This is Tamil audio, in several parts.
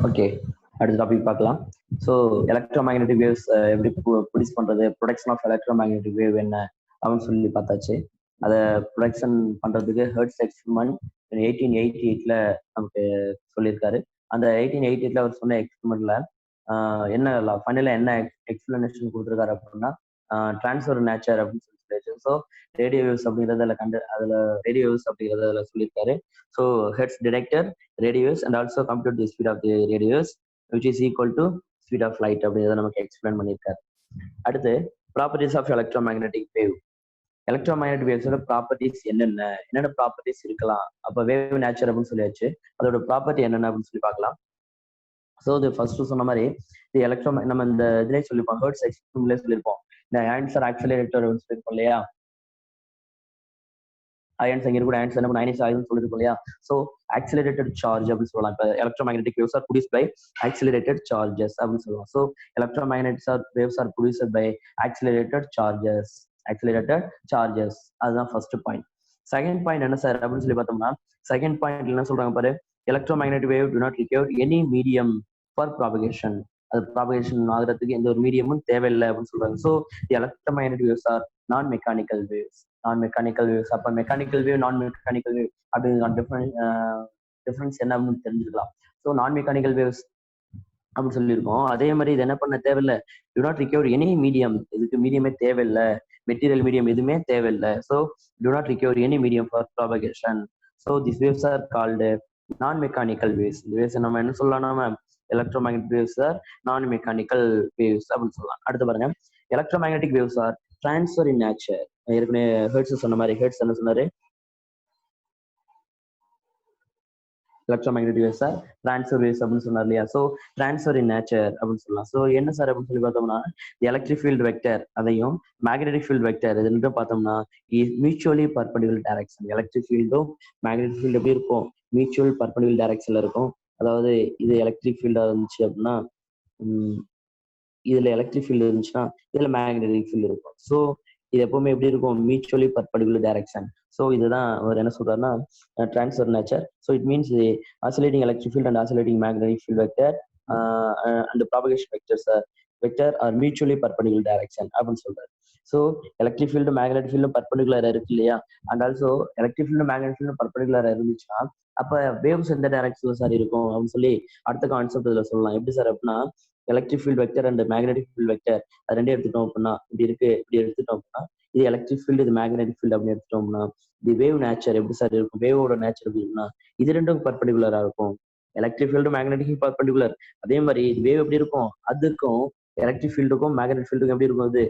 ஓகே, அடுத்த டாபிக் பார்க்கலாம். ஸோ எலக்ட்ரோமேக்னெட்டிக் வேவ்ஸ் எப்படி ப்ரொடியூஸ் பண்றது, ப்ரொடக்ஷன் ஆஃப் எலக்ட்ரோமேக்னெட்டிக் வேவ் என்ன அப்படின்னு சொல்லி பார்த்தாச்சு. அதை ப்ரொடக்ஷன் பண்றதுக்கு ஹெர்ட்ஸ் எக்ஸ்பெரிமெண்ட் 1888 நமக்கு சொல்லியிருக்காரு. அந்த 1888 அவர் சொன்ன எக்ஸ்பெரிமெண்ட்ல என்ன ஃபைனலாக என்ன எக்ஸ்பிளனேஷன் கொடுத்துருக்காரு அப்படின்னா டிரான்ஸ்ஃபர் நேச்சர் அப்படின்னு சொல்லி. ஸோ ரேடியோ வேவ்ஸ் அப்படிங்கிறது அதில் ரேடியோ வேவ்ஸ் அப்படிங்கிறது அதில் சொல்லியிருக்காரு. So hertz detector radio waves and also compute the speed of the radio waves which is equal to speed of light அப்படிங்கிறத நமக்கு எக்ஸ்பிளைன் பண்ணியிருக்காரு. அடுத்து properties of electromagnetic wave. Electromagnetic வேவ்ஸோட ப்ராப்பர்ட்டிஸ் என்னென்ன ப்ராப்பர்ட்டிஸ் இருக்கலாம். அப்போ வேவ் நேச்சர் அப்படின்னு சொல்லியாச்சு, அதோட ப்ராப்பர்ட்டி என்னென்ன அப்படின்னு சொல்லி பார்க்கலாம். ஸோ இது ஃபர்ஸ்ட் சொன்ன மாதிரி இது நம்ம இந்த இதுலேயே சொல்லியிருப்போம், ஹெர்ட்ஸ் எக்ஸ்பெரிமெண்ட்லேயே சொல்லியிருப்போம், இந்த ஆன்சர் ஆக்சிலரேட்டர் அப்படின்னு சொல்லியிருப்போம் இல்லையா. அயன்ஸ் அங்கே கூட ஆன்சர் என்ன அயனிஸ் ஆகுதுன்னு சொல்லிருக்கோம் இல்லையா. ஸோ ஆக்சிலரேட்டட் சார்ஜ் அப்படின்னு சொல்லலாம். இப்போ electromagnetic waves are produced by accelerated charges அப்படின்னு சொல்லலாம். So electromagnetic waves are produced by accelerated charges. அதுதான் ஃபர்ஸ்ட் பாயிண்ட். செகண்ட் பாயிண்ட் என்ன சார் அப்படின்னு சொல்லி பார்த்தோம்னா, செகண்ட் பாயிண்ட் என்ன சொல்றாங்க பாரு, electromagnetic wave do not require any medium for propagation. அது ப்ராபகேஷன் ஆகிறதுக்கு எந்த ஒரு மீடியமும் தேவையில்லை அப்படின்னு சொல்றாங்க. So electromagnetic waves are non mechanical waves. அப்ப mechanical wave, non mechanical wave அப்படிங்கிற டிஃபரன்ஸ் என்ன அப்படின்னு தெரிஞ்சுக்கலாம். ஸோ நான் மெக்கானிக்கல் வேவ்ஸ் அப்படின்னு சொல்லியிருக்கோம். அதே மாதிரி இது என்ன பண்ண தேவையில்லை, do not require any medium. இதுக்கு மீடியமே தேவையில்லை, மெட்டீரியல் மீடியம் எதுவுமே தேவையில்லை. So do not require any medium for propagation. So this waves are called non mechanical waves. இந்த வேவ்ஸ் நம்ம என்ன சொல்லலாம், நம்ம electromagnetic waves are non mechanical waves அப்படின்னு சொல்லலாம். அடுத்து பாருங்க, electromagnetic waves are transfer in nature. ஏற்கனவே ஹெர்ட்ஸ் சொன்ன மாதிரி, ஹெர்ட்ஸ் என்ன சொன்னாரு, electromagnetic waves are transfer waves அப்படின்னு சொன்னார் இல்லையா. ஸோ டிரான்ஸ்ஃபர் இன் நேச்சர் அப்படின்னு சொல்லலாம். ஸோ என்ன சார் அப்படின்னு சொல்லி பார்த்தோம்னா, எலக்ட்ரிக் ஃபீல்டு வெக்டர் அதையும் மேக்னெட்டிக் ஃபீல்டு வெக்டர் இது ரெண்டும் பார்த்தோம்னா மியூச்சுவலி பர்பெண்டிகுலர் டைரக்ஷன். எலக்ட்ரிக் ஃபீல்டும் மேக்னெட்டிக் ஃபீல்டு எப்படி இருக்கும், மியூச்சுவல் பர்பெண்டிகுலர் டைரக்ஷன்ல இருக்கும். அதாவது இது எலக்ட்ரிக் ஃபீல்டா இருந்துச்சு அப்படின்னா இதுல எலக்ட்ரிக் ஃபீல்டு இருந்துச்சுன்னா இதுல மேக்னெட்டிக் ஃபீல்டு இருக்கும். ஸோ இது எப்பவுமே எப்படி இருக்கும், மியூச்சுவலி பர்பெண்டிகுலர் டைரக்ஷன். ஸோ இதுதான் அவர் என்ன சொல்றாருன்னா transfer nature. So it means oscillating electric field and oscillating magnetic field vector and propagation vector are mutually perpendicular direction அப்படின்னு சொல்றாரு. ஸோ எலக்ட்ரிக் ஃபீல்டு மேக்னெட்டிக் ஃபீல்டும் பர்பெண்டிகுலரா இருக்கு இல்லையா. And also electric field magnetic ஃபீல்டும் பர்பெண்டிகுலரா இருந்துச்சுன்னா அப்ப வேவ்ஸ் எந்த டைரக்ஷன்ல சார் இருக்கும் அப்படின்னு சொல்லி அடுத்த கான்செப்ட் இதுல சொல்லலாம். எப்படி சார் அப்படின்னா, electric field vector and magnetic field vector அது ரெண்டே எடுத்துட்டோம் அப்படின்னா, இப்படி எடுத்துட்டோம் அப்படின்னா இது எலக்ட்ரிக் ஃபீல்டு, இது மேக்னெட்டிக் ஃபீல்டு அப்படின்னு எடுத்துட்டோம்னா இது வேவ் நேச்சர் எப்படி சார் இருக்கும், வேவோட நேச்சர் எப்படின்னா இது ரெண்டும் பர்பெண்டிகுலரா இருக்கும். Electric field magnetic perpendicular. அதே மாதிரி இது வேவ் எப்படி இருக்கும், அதுக்கும் எலக்ட்ரிக் ஃபீல்டுக்கும் மேக்னெட்டிக் ஃபீல்டுக்கும் எப்படி இருக்கும், அது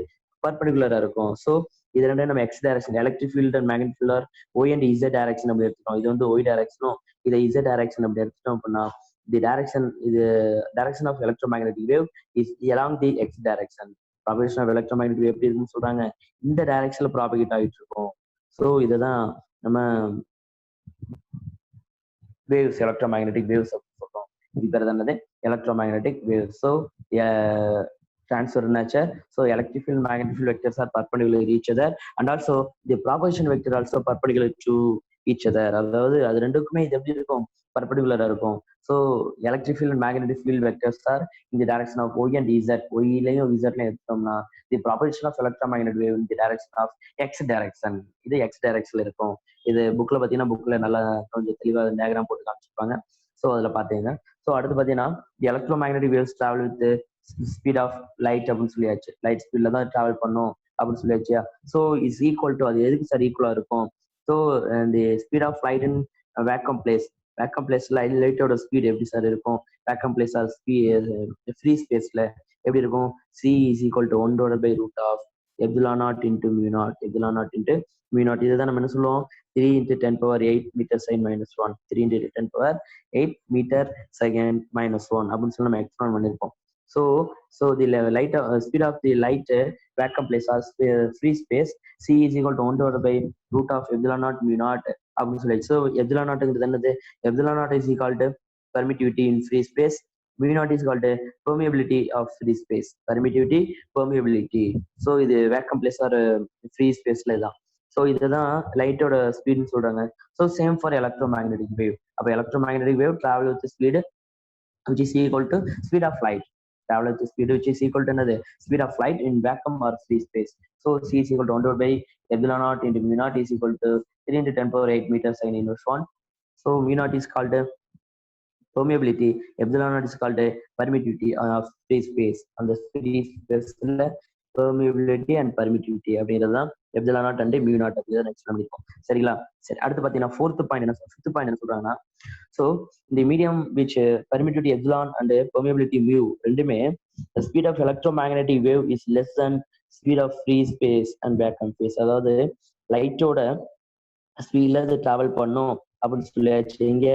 பர்பெண்டிகுலரா இருக்கும். ஸோ இது ரெண்டும் நம்ம X direction, electric field and magnetic field Y and Z direction அப்படி எடுத்துட்டோம். இது வந்து ஒய் டைரக்ஷனும் இதை இசட் டைரக்ஷன் அப்படி எடுத்துட்டோம் அப்படின்னா the direction of electromagnetic wave is along the x direction. Propagation of electromagnetic wave எப்படி இருக்குன்னு சொல்றாங்க, இந்த டைரக்ஷன்ல ப்ராபகேட் ஆகிட்டு இருக்கும். ஸோ இதுதான் நம்ம வேவ்ஸ், எலக்ட்ரோமேக்னெட்டிக் வேவ்ஸ் அப்படின்னு சொல்றோம். இது பேர் என்னது, electromagnetic waves. So transfer nature. So electric field, magnetic field vectors are perpendicular to each other and also the propagation vector also perpendicular to each other. அதாவது அது ரெண்டுக்குமே இது எப்படி இருக்கும், பர்பெண்டிகுலரா இருக்கும். So electric field magnetic field vectors are in the direction of y and z. ஒய்லையும் இசட்லையும் எடுத்தோம்னா the propagation of electromagnetic wave in the direction of x direction. இது எக்ஸ் டைரக்ஷன்ல இருக்கும். இது புக்ல பார்த்தீங்கன்னா புக்ல நல்லா கொஞ்சம் தெளிவாக டயக்ராம் போட்டு காமிச்சிருப்பாங்க. ஸோ அதில் பார்த்தீங்க. ஸோ அடுத்து பார்த்தீங்கன்னா electromagnetic waves travel with speed of light அப்படின்னு சொல்லியாச்சு. லைட் ஸ்பீட்ல தான் டிராவல் பண்ணும் அப்படின்னு சொல்லியாச்சு. ஸோ இஸ் ஈக்குவல் டு, அது எதுக்கு சார் ஈக்குவலா இருக்கும், so the speed of light in vacuum place vacuum பிளேஸ்ல லைட்டோட ஸ்பீட் எப்படி சார் இருக்கும்? வேக்கம் பிளேஸ் ஆர் ஃப்ரீ ஸ்பேஸ்ல எப்படி இருக்கும்? C is equal to 1/√of epsilon naught into mu naught, epsilon naught into mu naught. இதுதான் நம்ம என்ன சொல்லுவோம்? 3 × 10⁻8 metre second minus 1, 3 × 10⁻8 metre second minus 1 அப்படின்னு சொல்லி நம்ம எக்ஸ்பிளைன் பண்ணியிருப்போம். So so the light speed of the light vacuum place or free space C is equal to 1/√of epsilon naught mu naught அப்படின்னு சொல்லி. ஸோ எப்சிலான் நாட்டுங்கிறது என்னது? Epsilon naught is equal to permittivity in free space, mu naught is called a permeability of free space, permittivity, permeability. So இது வேக்கம் பிளேஸ் ஆர் ஃப்ரீ ஸ்பேஸ்ல தான். ஸோ இதுதான் லைட்டோட ஸ்பீட்னு சொல்றாங்க. So same for electromagnetic wave. அப்போ electromagnetic wave travel with speed which is equal to speed of light, travel with speed which is equal to another speed of light in vacuum or free space. So c is equal to 1/epsilon naught into mu naught is equal to 3 × 10⁻8 meters second inverse 1. So mu naught is called permeability, epsilon naught is called a permittivity of free space. And the free space permeability and permittivity அப்படிங்கிறது தான் epsilon not and mu not அப்படிங்கிறத நெக்ஸ்ட் பண்ணிருக்கோம். சரிங்களா? சரி, அடுத்து பார்த்தீங்கன்னா ஃபிஃப்த் பாயிண்ட் என்ன சொல்றாங்கன்னா, ஸோ இந்த medium which permittivity epsilon and permeability mu ரெண்டுமே the speed of electromagnetic wave is less than speed of free space and vacuum phase. அதாவது லைட்டோட ஸ்பீட்ல அது டிராவல் பண்ணும் அப்படின்னு சொல்லியாச்சு. இங்க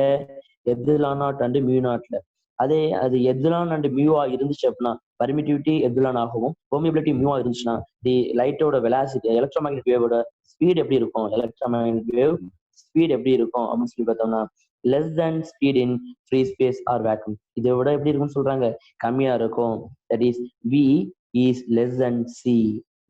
எப்சிலான் நாட் அண்ட் மியூ நாட்ல. அதே அது எப்சிலான் அண்ட் மியூவா இருந்துச்சு அப்படின்னா பர்மிட்டிவிட்டி எப்சிலான் ஆகவும் பெர்மியபிலிட்டி மியூவா இருந்துச்சுன்னா தி லைட்டோட வெலாசிட்டி எலக்ட்ரோமேக்னெட்டிக் வேவோட ஸ்பீட் எப்படி இருக்கும்? எலக்ட்ரோமேக்னெட்டிக் வேவ் ஸ்பீட் எப்படி இருக்கும் அப்படின்னு சொல்லி பார்த்தோம்னா less than speed in free space or vacuum. இதை விட எப்படி இருக்கும்னு சொல்றாங்க? கம்மியா இருக்கும். That is V is less than C,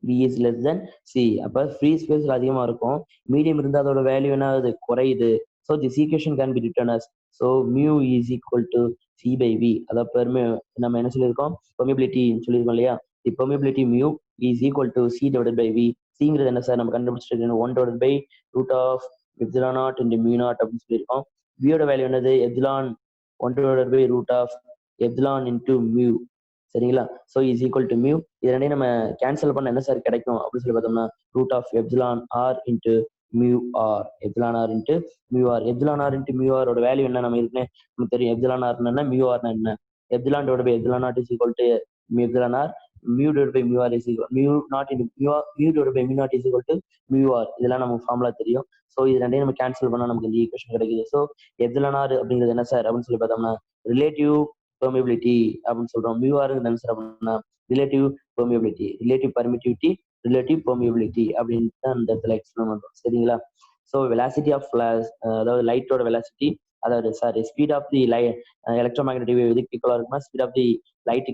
V is less than C. அப்ப ஃப்ரீ ஸ்பேஸ்ல அதிகமா இருக்கும், மீடியம் இருந்தால் அதோட வேல்யூ என்ன ஆகுது? குறையுது. So this equation can be written as so mu is equal to c by v. அதாவது நம்ம என்ன சொல்லியிருக்கோம்? பெர்மியபிலிட்டி சொல்லியிருக்கோம் இல்லையா? The permeability mu is equal to c divided by v. சிங்கிறது என்ன சார்? நம்ம கண்டுபிடிச்சிட்டு 1/√of epsilon naught into mu naught அப்படின்னு சொல்லியிருக்கோம். வியோட வேல்யூ என்னது? Epsilon 1/√of epsilon into mu. சரிங்களா? So is equal to mu. இது ரெண்டையும் நம்ம கேன்சல் பண்ண என்ன சார் கிடைக்கும் அப்படின்னு சொல்லி பார்த்தோம்னா √of ε r into mu r, epsilon r into mu r. Epsilon r into mu ஆரோட வேல்யூ என்ன நம்ம இருக்குன்னு நமக்கு தெரியும். எப்சிலான் ஆர்னா என்ன, மியூ ஆர்னா என்ன? Epsilon divide by epsilon naught is equal to epsilon r, mu divide by mu r is equal mu naught into mu r, mu divide by mu naught is equal to mu r. இதெல்லாம் நமக்கு ஃபார்முலா தெரியும். ஸோ இது ரெண்டையும் நம்ம கேன்சல் பண்ணா நமக்கு இந்த ஈக்குவேஷன் கிடைக்குது. ஸோ எப்சிலான் ஆர் அப்படிங்கிறது என்ன சார் அப்படின்னு சொல்லி பார்த்தோம்னா ரிலேட்டிவ் பெர்மியபிலிட்டி அப்படின்னு சொல்றோம். மியூ ஆர் என்ன சார் அப்படின்னா relative permeability, relative permittivity, relative permeability அப்படின்னு தான் இந்த இடத்துல எக்ஸ்பிளைன் பண்றோம். சரிங்களா? ஸோ வெலாசிட்டி ஆஃப் அதாவது லைட்டோட வெலாசிட்டி, அதாவது sorry speed of the electromagnetic wave எதுக்கு ஈக்குவலா இருக்குன்னா ஸ்பீட் ஆஃப் தி லைட்.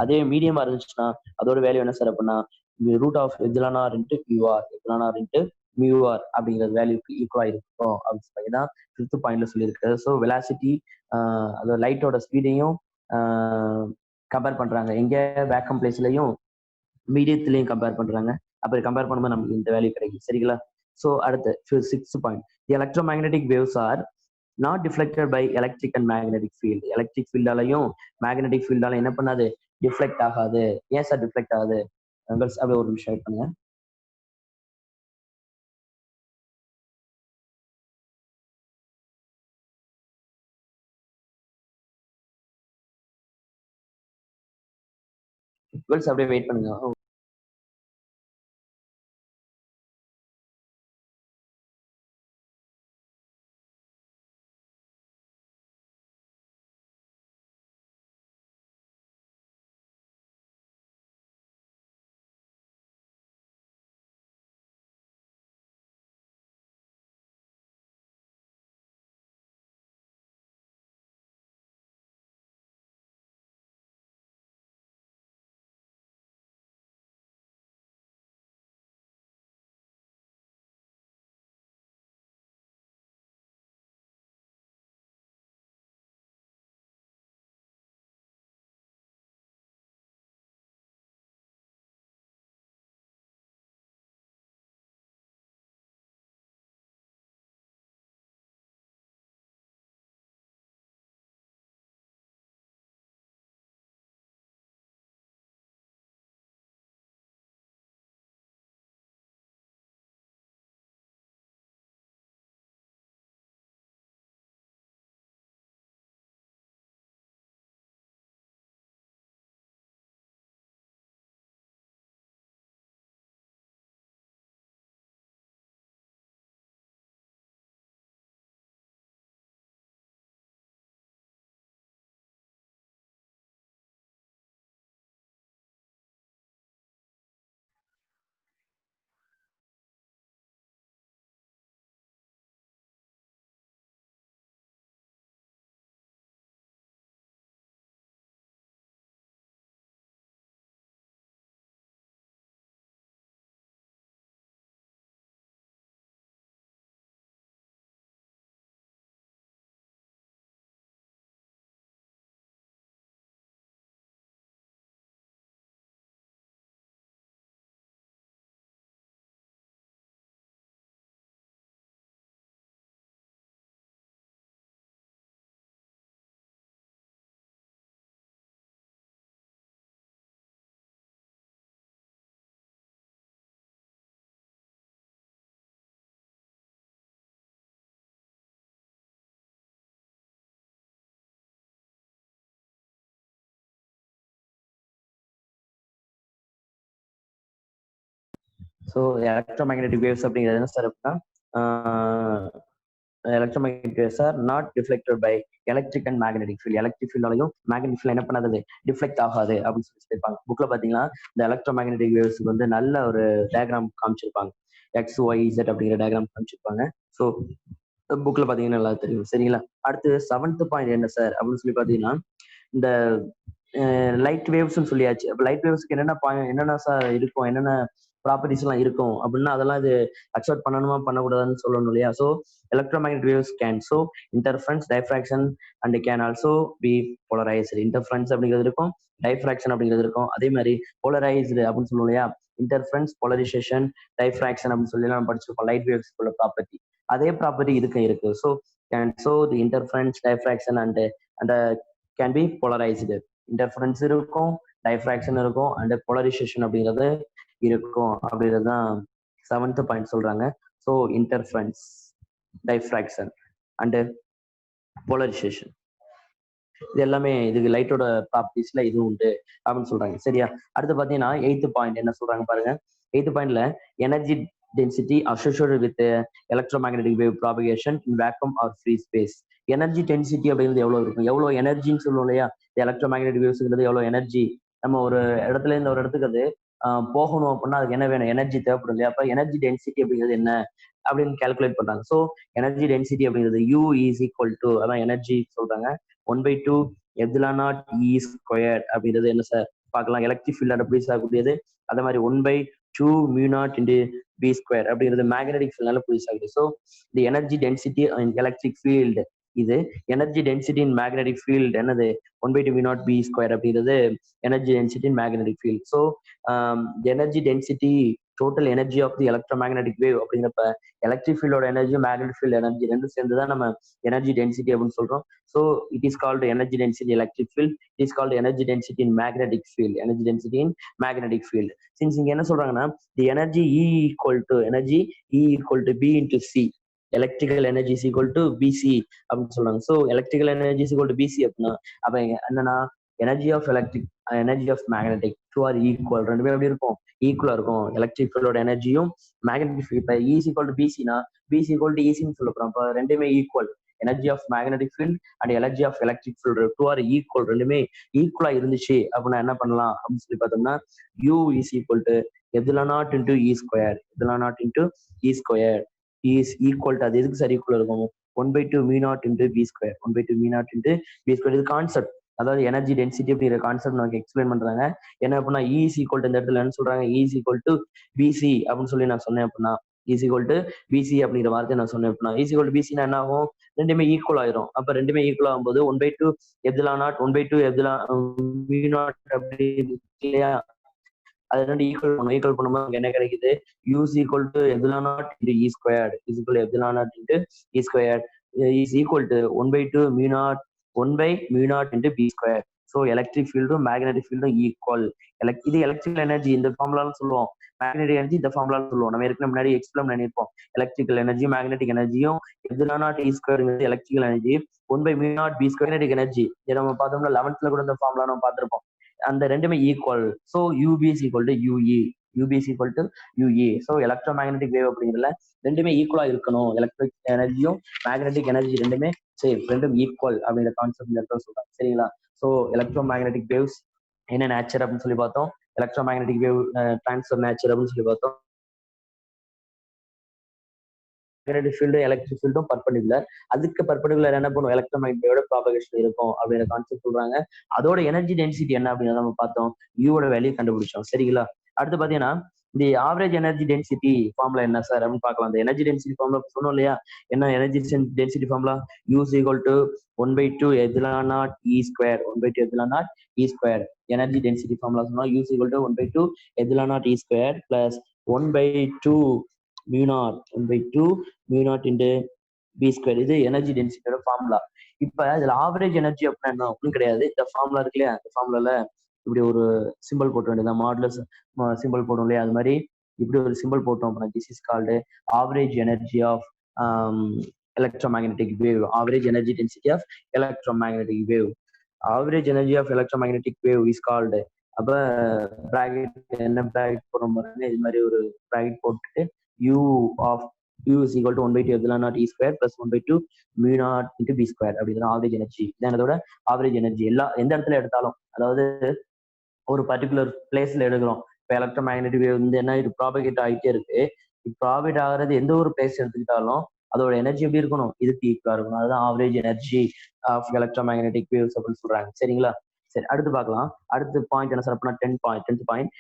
அதே மீடியமா இருந்துச்சுன்னா அதோட வேல்யூ என்ன சார் அப்படின்னா √of εr into mu r, εr into mu r அப்படிங்கிறது வேல்யூக்கு ஈக்குவலா இருக்கும் அப்படின்னு சொல்லி தான் ஃபிஃப்த் பாயிண்ட்ல சொல்லியிருக்காரு. ஸோ வெலாசிட்டி அதாவது லைட்டோட ஸ்பீடையும் கம்பேர் பண்றாங்க. எங்க? வேக்கம் பிளேஸ்லயும் மீடியத்திலையும் கம்பேர் பண்றாங்க. அப்படி கம்பேர் பண்ணும்போது நமக்கு இந்த வேல்யூ கிடைக்கும். சரிங்களா? ஸோ அடுத்து sixth point, the electromagnetic waves are not deflected by electric and magnetic field. Electric ஃபீல்டாலையும் மேக்னெட்டிக் ஃபீல்டாலையும் என்ன பண்ணாது? டிஃப்ளெக்ட் ஆகாது. ஏன் சார் டிஃப்ளெக்ட் ஆகுது? அப்படியே ஒரு நிமிஷம் வெயிட் பண்ணுங்க. அப்படியே வெயிட் பண்ணுங்க. ஸோ எலக்ட்ரோமேக்னெட்டிக் வேவ்ஸ் அப்படிங்கிறது என்ன சார் அப்படின்னா electromagnetic waves are not deflected by electric and magnetic field. Electric ஃபீல்டாலையும் மேக்னெட்டிக் ஃபீல்ட் என்ன பண்ணாது, டிஃப்ளெக்ட் ஆகாது அப்படின்னு சொல்லி சொல்லியிருப்பாங்க. புக்ல பாத்தீங்கன்னா இந்த எலக்ட்ரோமேக்னெட்டிக் வேவ்ஸ்க்கு வந்து நல்ல ஒரு டயக்ராம் காமிச்சிருப்பாங்க. எக்ஸ் ஒய் இசட் அப்படிங்கிற டயக்ராம் காமிச்சிருப்பாங்க. ஸோ புக்ல பாத்தீங்கன்னா நல்லா தெரியும். சரிங்களா? அடுத்து 7th பாயிண்ட் என்ன சார் அப்படின்னு சொல்லி பாத்தீங்கன்னா, இந்த லைட் வேவ்ஸ்ன்னு சொல்லியாச்சு. அப்ப லைட் வேவ்ஸ்க்கு என்னென்ன சார் இருக்கும், என்னென்ன ப்ராப்பர்ட்டிஸ் எல்லாம் இருக்கும் அப்படின்னா, அதெல்லாம் இது அக்செப்ட் பண்ணணுமா பண்ணக்கூடாதுன்னு சொல்லணும் இல்லையா? So electromagnetic waves can show interference, diffraction and can also be polarised. Interference அப்படிங்கிறது இருக்கும், டைஃப்ராக்ஷன் அப்படிங்கிறது இருக்கும். அதே மாதிரி போலரைஸ்டு அப்படின்னு சொல்லுவோம் இல்லையா? இன்டர்ஃபரன்ஸ், போலரைசேஷன், டைஃப்ராக்ஷன் அப்படின்னு சொல்லி நம்ம படிச்சிருப்போம் லைட் வேவ்ஸ் உள்ள ப்ராப்பர்ட்டி. அதே ப்ராப்பர்ட்டி இருக்கு. So can show the interference, diffraction and can be polarised. Interference இருக்கும், டைஃப்ராக்ஷன் இருக்கும், அண்ட் போலரைசேஷன் அப்படிங்கிறது இருக்கும் அப்படிங்கிறது தான் 7th பாயிண்ட் சொல்றாங்க. So interference, diffraction and polarisation இது எல்லாமே இதுக்கு லைட்டோட ப்ராப்பர்ட்டிஸ்ல இது உண்டு அப்படின்னு சொல்றாங்க. சரியா? அடுத்து பாத்தீங்கன்னா 8th பாயிண்ட் என்ன சொல்றாங்க பாருங்க. 8th பாயிண்ட்ல energy density associated with electromagnetic wave propagation in vacuum or free space. Energy density அப்படிங்கிறது எவ்வளவு இருக்கும், எவ்வளவு எனர்ஜின்னு சொல்லுவோம் இல்லையா? எலக்ட்ரோமேக்னெட்டிக் வேவ்ஸ்ங்கிறது எவ்வளவு எனர்ஜி, நம்ம ஒரு இடத்துல இருந்து ஒரு இடத்துக்கு அது போகணும் அப்படின்னா அதுக்கு என்ன வேணும், எனர்ஜி தேவைப்படும் இல்லையா? அப்ப எனர்ஜி டென்சிட்டி அப்படிங்கிறது என்ன அப்படின்னு கால்குலேட் பண்றாங்க. ஸோ எனர்ஜி டென்சிட்டி அப்படிங்கிறது U இஸ் ஈக்குவல் டு, அதான் எனர்ஜி சொல்றாங்க, 1/2 எப்சிலான் நாட் E ஸ்கொயர் அப்படிங்கிறது என்ன சார் பார்க்கலாம். எலக்ட்ரிக் ஃபீல்ட் ப்ரொடியூஸ் ஆகக்கூடியது. அதே மாதிரி 1/2 mu naught into B square அப்படிங்கிறது மேக்னெட்டிக் ஃபீல்ட்னால ப்ரொடியூஸ் ஆகுது. So the energy density in electric field, இது energy density in magnetic field என்னது, 1/2 மியூ நாட் பி ஸ்கொயர் அப்படிங்கிறது energy density in magnetic field. So energy density total energy of the electromagnetic wave அப்படிங்கிறப்ப எலக்ட்ரிக் ஃபீல்டோட எனர்ஜி, மேக்னெட்டிக் ஃபீல்ட் எனர்ஜி ரெண்டும் சேர்ந்து தான் நம்ம எனர்ஜி டென்சிட்டி அப்படின்னு சொல்றோம். So it is called energy density electric field, it is called energy density in magnetic field, energy density in magnetic field. Since இங்க என்ன சொல்றாங்கன்னா, the energy E equal to B into C, electrical energy is equal to BC அப்படின்னு சொல்றாங்க. So electrical energy is equal to BC அப்படின்னா அப்ப என்னன்னா energy of electric, energy of magnetic two are equal, ரெண்டுமே எப்படி இருக்கும், ஈக்குவலா இருக்கும். எலக்ட்ரிக் ஃபீல்டோட எனர்ஜியும் மேக்னெட்டிக் ஃபீல்ட், இப்போ E ஈக்குவல் டு BCனா BC ஈக்குவல் டு ECன்னு சொல்ல போறோம். இப்போ ரெண்டுமே equal, energy of magnetic field and energy of electric field two are equal, ரெண்டுமே ஈக்குவலா இருந்துச்சு அப்படின்னா என்ன பண்ணலாம் அப்படின்னு சொல்லி பார்த்தோம்னா, U is equal to epsilon naught into E square, epsilon naught into E square is equal to, அது எதுக்கு சார் ஈக்குவல் இருக்கும், 1/2 mu naught into B square, 1/2 mu naught into B square. இது கான்செப்ட், அதாவது எனர்ஜி டென்சிட்டி அப்படிங்கிற கான்செப்ட் நமக்கு எக்ஸ்பிளைன் பண்றாங்க. என்ன அப்படின்னா E இஸ் ஈக்குவல் டு, இந்த இடத்துல என்ன சொல்றாங்க, E is equal to BC அப்படின்னு சொல்லி நான் சொன்னேன் அப்படின்னா, E is equal to BC அப்படிங்கிற வார்த்தை நான் சொன்னேன் அப்படின்னா, E இஸ் ஈக்குவல் டு BCனா என்ன ஆகும், ரெண்டுமே ஈக்குவல் ஆயிரும். அப்ப ரெண்டுமே ஈக்குவல் ஆகும்போது 1/2 epsilon not 1/2 epsilon mu not அப்படி இல்லையா, அது ரெண்டு ஈக்குவல் பண்ணும்போது என்ன கிடைக்குது, U is equal to epsilon naught into E squared is equal to epsilon naught into E squared is equal to 1/2 mu naught 1/மியூ naught into B square. So electric ஃபீல்டும் மேக்னெட்டிக் ஃபீல்டும் ஈக்குவல். இது எலக்ட்ரிக்கல் எனர்ஜி இந்த ஃபார்முலான்னு சொல்லுவோம், மேக்னெட்டிக் எனர்ஜி இந்த ஃபார்முலான்னு சொல்லுவோம். நம்ம ஏற்கனவே முன்னாடி எக்ஸ்பிளைன் பண்ணியிருப்போம். எலக்ட்ரிக்கல் எனர்ஜி மேக்னெட்டிக் எனர்ஜியும் epsilon naught E square electrical energy, 1/மியூ naught B square magnetic energy. இதை நம்ம பார்த்தோம்னா 11th கூட இந்த ஃபார்முலா நம்ம பார்த்திருப்போம். அந்த ரெண்டுமே equal. So UB is equal to UE, UB is equal to UE. So electro magnetic wave அப்படிங்கிறதுல ரெண்டுமே ஈக்குவலா இருக்கணும். எலக்ட்ரிக் எனர்ஜியும் மேக்னெட்டிக் எனர்ஜி ரெண்டுமே சேம், ரெண்டும் ஈக்குவல் அப்படிங்கிற கான்செப்ட் சொல்றாங்க. சரிங்களா? ஸோ எலக்ட்ரோ மேக்னெட்டிக் வேவ்ஸ் என்ன நேச்சர் அப்படின்னு சொல்லி பார்த்தோம், electro magnetic wave transfer nature அப்படின்னு சொல்லி பார்த்தோம். மேக்னெட்டிக் ஃபீல்டும் எலக்ட்ரிக் ஃபீல்டும் பர்பெண்டிகுலர், அதுக்கு பர்பெண்டிகுலர் என்ன பண்ணும், எலக்ட்ரோமேக்னெட்டோட ப்ராபகேஷன் இருக்கும் அப்படிங்கிற கான்செப்ட் சொல்றாங்க. அதோட எனர்ஜி டென்சிட்டி என்ன அப்படின்னு நம்ம பார்த்தோம், யூவோட வேல்யூ கண்டுபிடிச்சோம். சரிங்களா? அடுத்து பாத்தீங்கன்னா இந்த ஆவரேஜ் எனர்ஜி டென்சிட்டி ஃபார்முலா என்ன சார் அப்படின்னு பார்க்கலாம். அந்த எனர்ஜி டென்சிட்டி ஃபார்முலா சொன்னோம் இல்லையா, என்ன energy density formula, U is equal to 1/2 epsilon naught E square, 1/2 epsilon naught E square. Energy density formula சொன்னா U is equal to 1/2 epsilon naught E square plus 1/2 mu not, 1/2 mu naught into B square. இது எனர்ஜி டென்சிட்டியோட ஃபார்முலா. இப்ப இதுல ஆவரேஜ் எனர்ஜி அப்படின்னா என்ன ஒன்றும் கிடையாது. இந்த ஃபார்முலா இருக்கு இல்லையா, இந்த ஃபார்முலால இப்படி ஒரு சிம்பிள் போட்ட வேண்டியதான், மாடுலஸ் சிம்பிள் போடும் இல்லையா, அது மாதிரி இப்படி ஒரு சிம்பிள் போட்டோம் அப்படின்னா this is called average energy of electromagnetic wave, average energy density of electromagnetic wave. Average energy of electromagnetic wave is called அப்ப பிராக்கெட் என்ன பிராக்கெட் போடுறோம் பாருங்க, இது மாதிரி ஒரு பிராக்கெட் போட்டுட்டு u of u is equal to 1/2 epsilon naught e square plus 1/2 mu நாட் இன்டு பி ஸ்கொயர் அப்படிதான் ஆவரேஜ் எனர்ஜி. இதான் இதோட ஆவரேஜ் எனர்ஜி. எந்த இடத்துல எடுத்தாலும், அதாவது ஒரு பர்டிகுலர் பிளேஸ்ல எடுக்கிறோம். இப்போ எலக்ட்ரோ மேக்னெட்டிக் வேவ் வந்து என்ன, இது ப்ராபகேட் ஆகிட்டே இருக்கு. ப்ராபகேட் ஆகிறது எந்த ஒரு பிளேஸ் எடுத்துக்கிட்டாலும் அதோட எனர்ஜி எப்படி இருக்கணும், இதுக்கு ஈக்குவலா இருக்கணும். அதுதான் average energy of electromagnetic waves அப்படின்னு சொல்றாங்க. சரிங்களா? சரி, அடுத்து பார்க்கலாம். அடுத்த பாயிண்ட் என்ன சார் அப்படின்னா 10th பாயிண்ட்.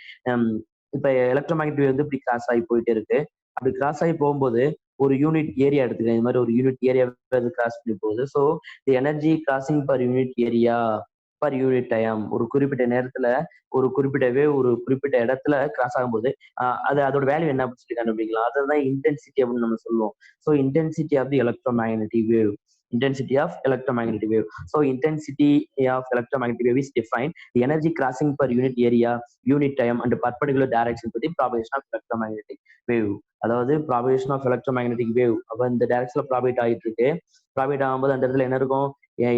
இப்போ எலக்ட்ரோ மேக்னெட்டிக் வேவ் வந்து இப்படி கிராஸ் ஆகி போயிட்டே இருக்கு. அப்படி கிராஸ் ஆகி போகும்போது ஒரு யூனிட் ஏரியா எடுத்துக்கிறேன். இந்த மாதிரி ஒரு யூனிட் ஏரியா கிராஸ் பண்ணி போகுது. So the energy crossing per unit area per unit time, ஒரு குறிப்பிட்ட நேரத்துல ஒரு குறிப்பிட்ட வேவ் ஒரு குறிப்பிட்ட இடத்துல கிராஸ் ஆகும்போது அது அதோட வேல்யூ என்ன அப்படின்னு சொல்லி கண்டுபிடிக்கலாம். அதுதான் இன்டென்சிட்டி அப்படின்னு நம்ம சொல்லுவோம். So intensity of the electromagnetic wave, intensity of electromagnetic wave. So intensity of electromagnetic wave is defined the energy crossing per unit area, unit time and perpendicular direction to the propagation of electromagnetic wave. அதாவது propagation of electromagnetic wave அப்ப இந்த டைரக்ஷன்ல ப்ராபேட் ஆகிட்டு இருக்கு. ப்ராபேட் ஆகும்போது அந்த இடத்துல என்ன இருக்கும்,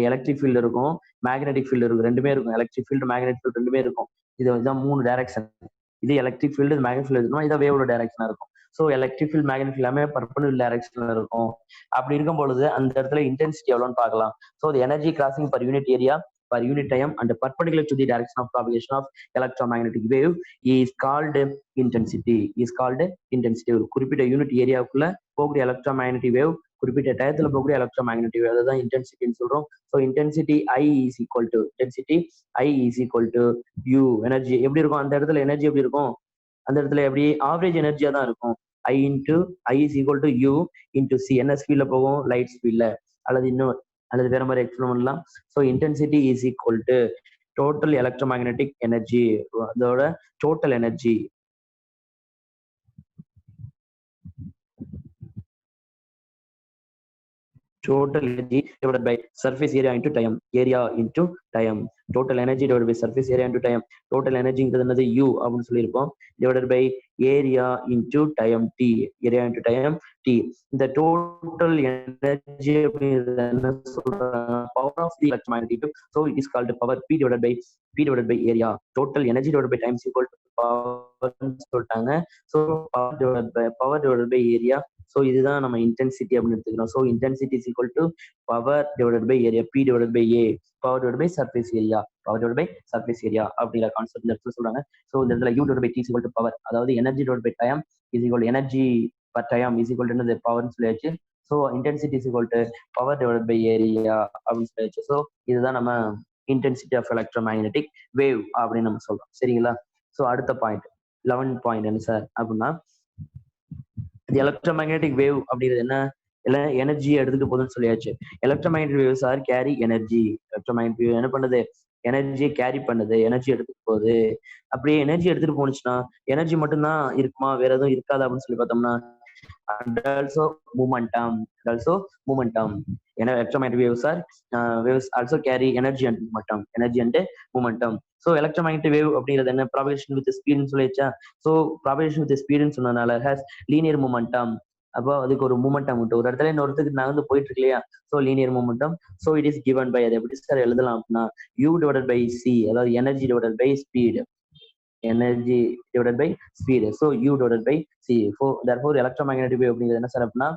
எலக்ட்ரிக் ஃபீல்டு இருக்கும், மேக்னெட்டிக் ஃபீல்டு இருக்கும், ரெண்டுமே இருக்கும். எலக்ட்ரிக் ஃபீல்டு மேக்னெட்டிக் ஃபீல்டு ரெண்டுமே இருக்கும். இது வந்து 3 டைரக்ஷன். இது எலக்ட்ரிக் ஃபீல்டு மேக்னெட்டிக் ஃபீல்டு இருக்கணும், இதை வேவோட டைரக்ஷனா இருக்கும். ஸோ எலக்ட்ரிக் ஃபீல்ட் மேக்னெட்டிக் எல்லாமே பர்பெண்டிகுலர் டைரக்ஷன்ல இருக்கும். அப்படி இருக்கும் பொழுது அந்த இடத்துல இன்டென்சிட்டி எவ்வளோன்னு பார்க்கலாம். So the energy crossing per unit area per unit time and perpendicular to the direction of propagation of electromagnetic wave is called intensity. ஒரு குறிப்பிட்ட யூனிட் ஏரியாவுக்குள்ள போகக்கூடிய எலக்ட்ரோமேக்னெட்டிக் வேவ், குறிப்பிட்ட டயத்துல போகக்கூடிய எலக்ட்ரோமேக்னெட்டிக் வேவ், அதுதான் இன்டென்சிட்டின்னு சொல்றோம். So intensity I is equal to u. Energy எப்படி இருக்கும் அந்த இடத்துல, எனர்ஜி எப்படி இருக்கும் அந்த இடத்துல, எப்படி ஆவரேஜ் எனர்ஜியா தான் இருக்கும். I is equal to u into c. என்ன ஸ்பீட்ல போகும், லைட் ஸ்பீட்ல, அல்லது வேற மாதிரி எக்ஸ்பிளைன் பண்ணலாம். So intensity is equal to total electromagnetic energy, அதோட total energy divided by surface area into time. Total energy divided by surface area into time. Total energy என்னது u அப்படின்னு சொல்லியிருப்போம். divided by area into time t. இந்த total energy என்ன சொல்றாங்க, power of the electromagnetic wave. So it is called power p divided by area. Total energy divided by time is equal to power சொல்லிட்டாங்க. So power divided by area. So இதுதான் நம்ம இன்டென்சிட்டி அப்படின்னு எடுத்துக்கிறோம். So intensity is equal to power divided by area, P divided by A, power divide by surface area, அப்படிங்கிற கான்செப்ட் இந்த இடத்துல சொல்றாங்க. ஸோ இந்த இடத்துல U divide by t is equal to power, அதாவது energy divide by time is equal energy per time is equal to பவர்னு சொல்லியாச்சு. So intensity is equal to power divide by area அப்படின்னு சொல்லியாச்சு. ஸோ இதுதான் நம்ம இன்டென்சிட்டி ஆஃப் எலக்ட்ரோமேக்னெட்டிக் வேவ் அப்படின்னு நம்ம சொல்றோம். சரிங்களா? ஸோ அடுத்த பாயிண்ட் 11 பாயிண்ட் என்ன சார் அப்படின்னா, எலக்ட்ரோமேக்னெட்டிக் வேவ் அப்படிங்கிறது என்ன, எனர்ஜியை எடுத்துட்டு போகுதுன்னு சொல்லியாச்சு. Electromagnetic waves are carry energy. Electromagnetic wave என்ன பண்ணுது, எனர்ஜியை கேரி பண்ணுது, எனர்ஜி எடுத்துட்டு போகுது. அப்படியே எனர்ஜி எடுத்துட்டு போனுச்சுன்னா எனர்ஜி மட்டும்தான் இருக்குமா, வேற எதுவும் இருக்காது அப்படின்னு சொல்லி பார்த்தோம்னா, and also momentum. Electromagnetic waves also carry energy and momentum. So electromagnetic wave அப்படிங்கிறது என்ன, propagation with speed ன்னு சொல்லிச்சா. ஸோ propagation with speed ன்னு சொன்னதுனால has linear momentum. அப்போ அதுக்கு ஒரு மூமெண்டம் உண்டு, ஒரு இடத்துல இன்னொருத்துக்கு நகர்ந்து போயிட்டு இருக்கு இல்லையா. So linear momentum. So it is given by, அதை எப்படி சார் எழுதலாம் அப்படின்னா, u டிவைடட் பை c, அதாவது energy divided by speed. So u divided by c. Therefore electromagnetic wave அப்படிங்கிறது என்ன சார் அப்படின்னா,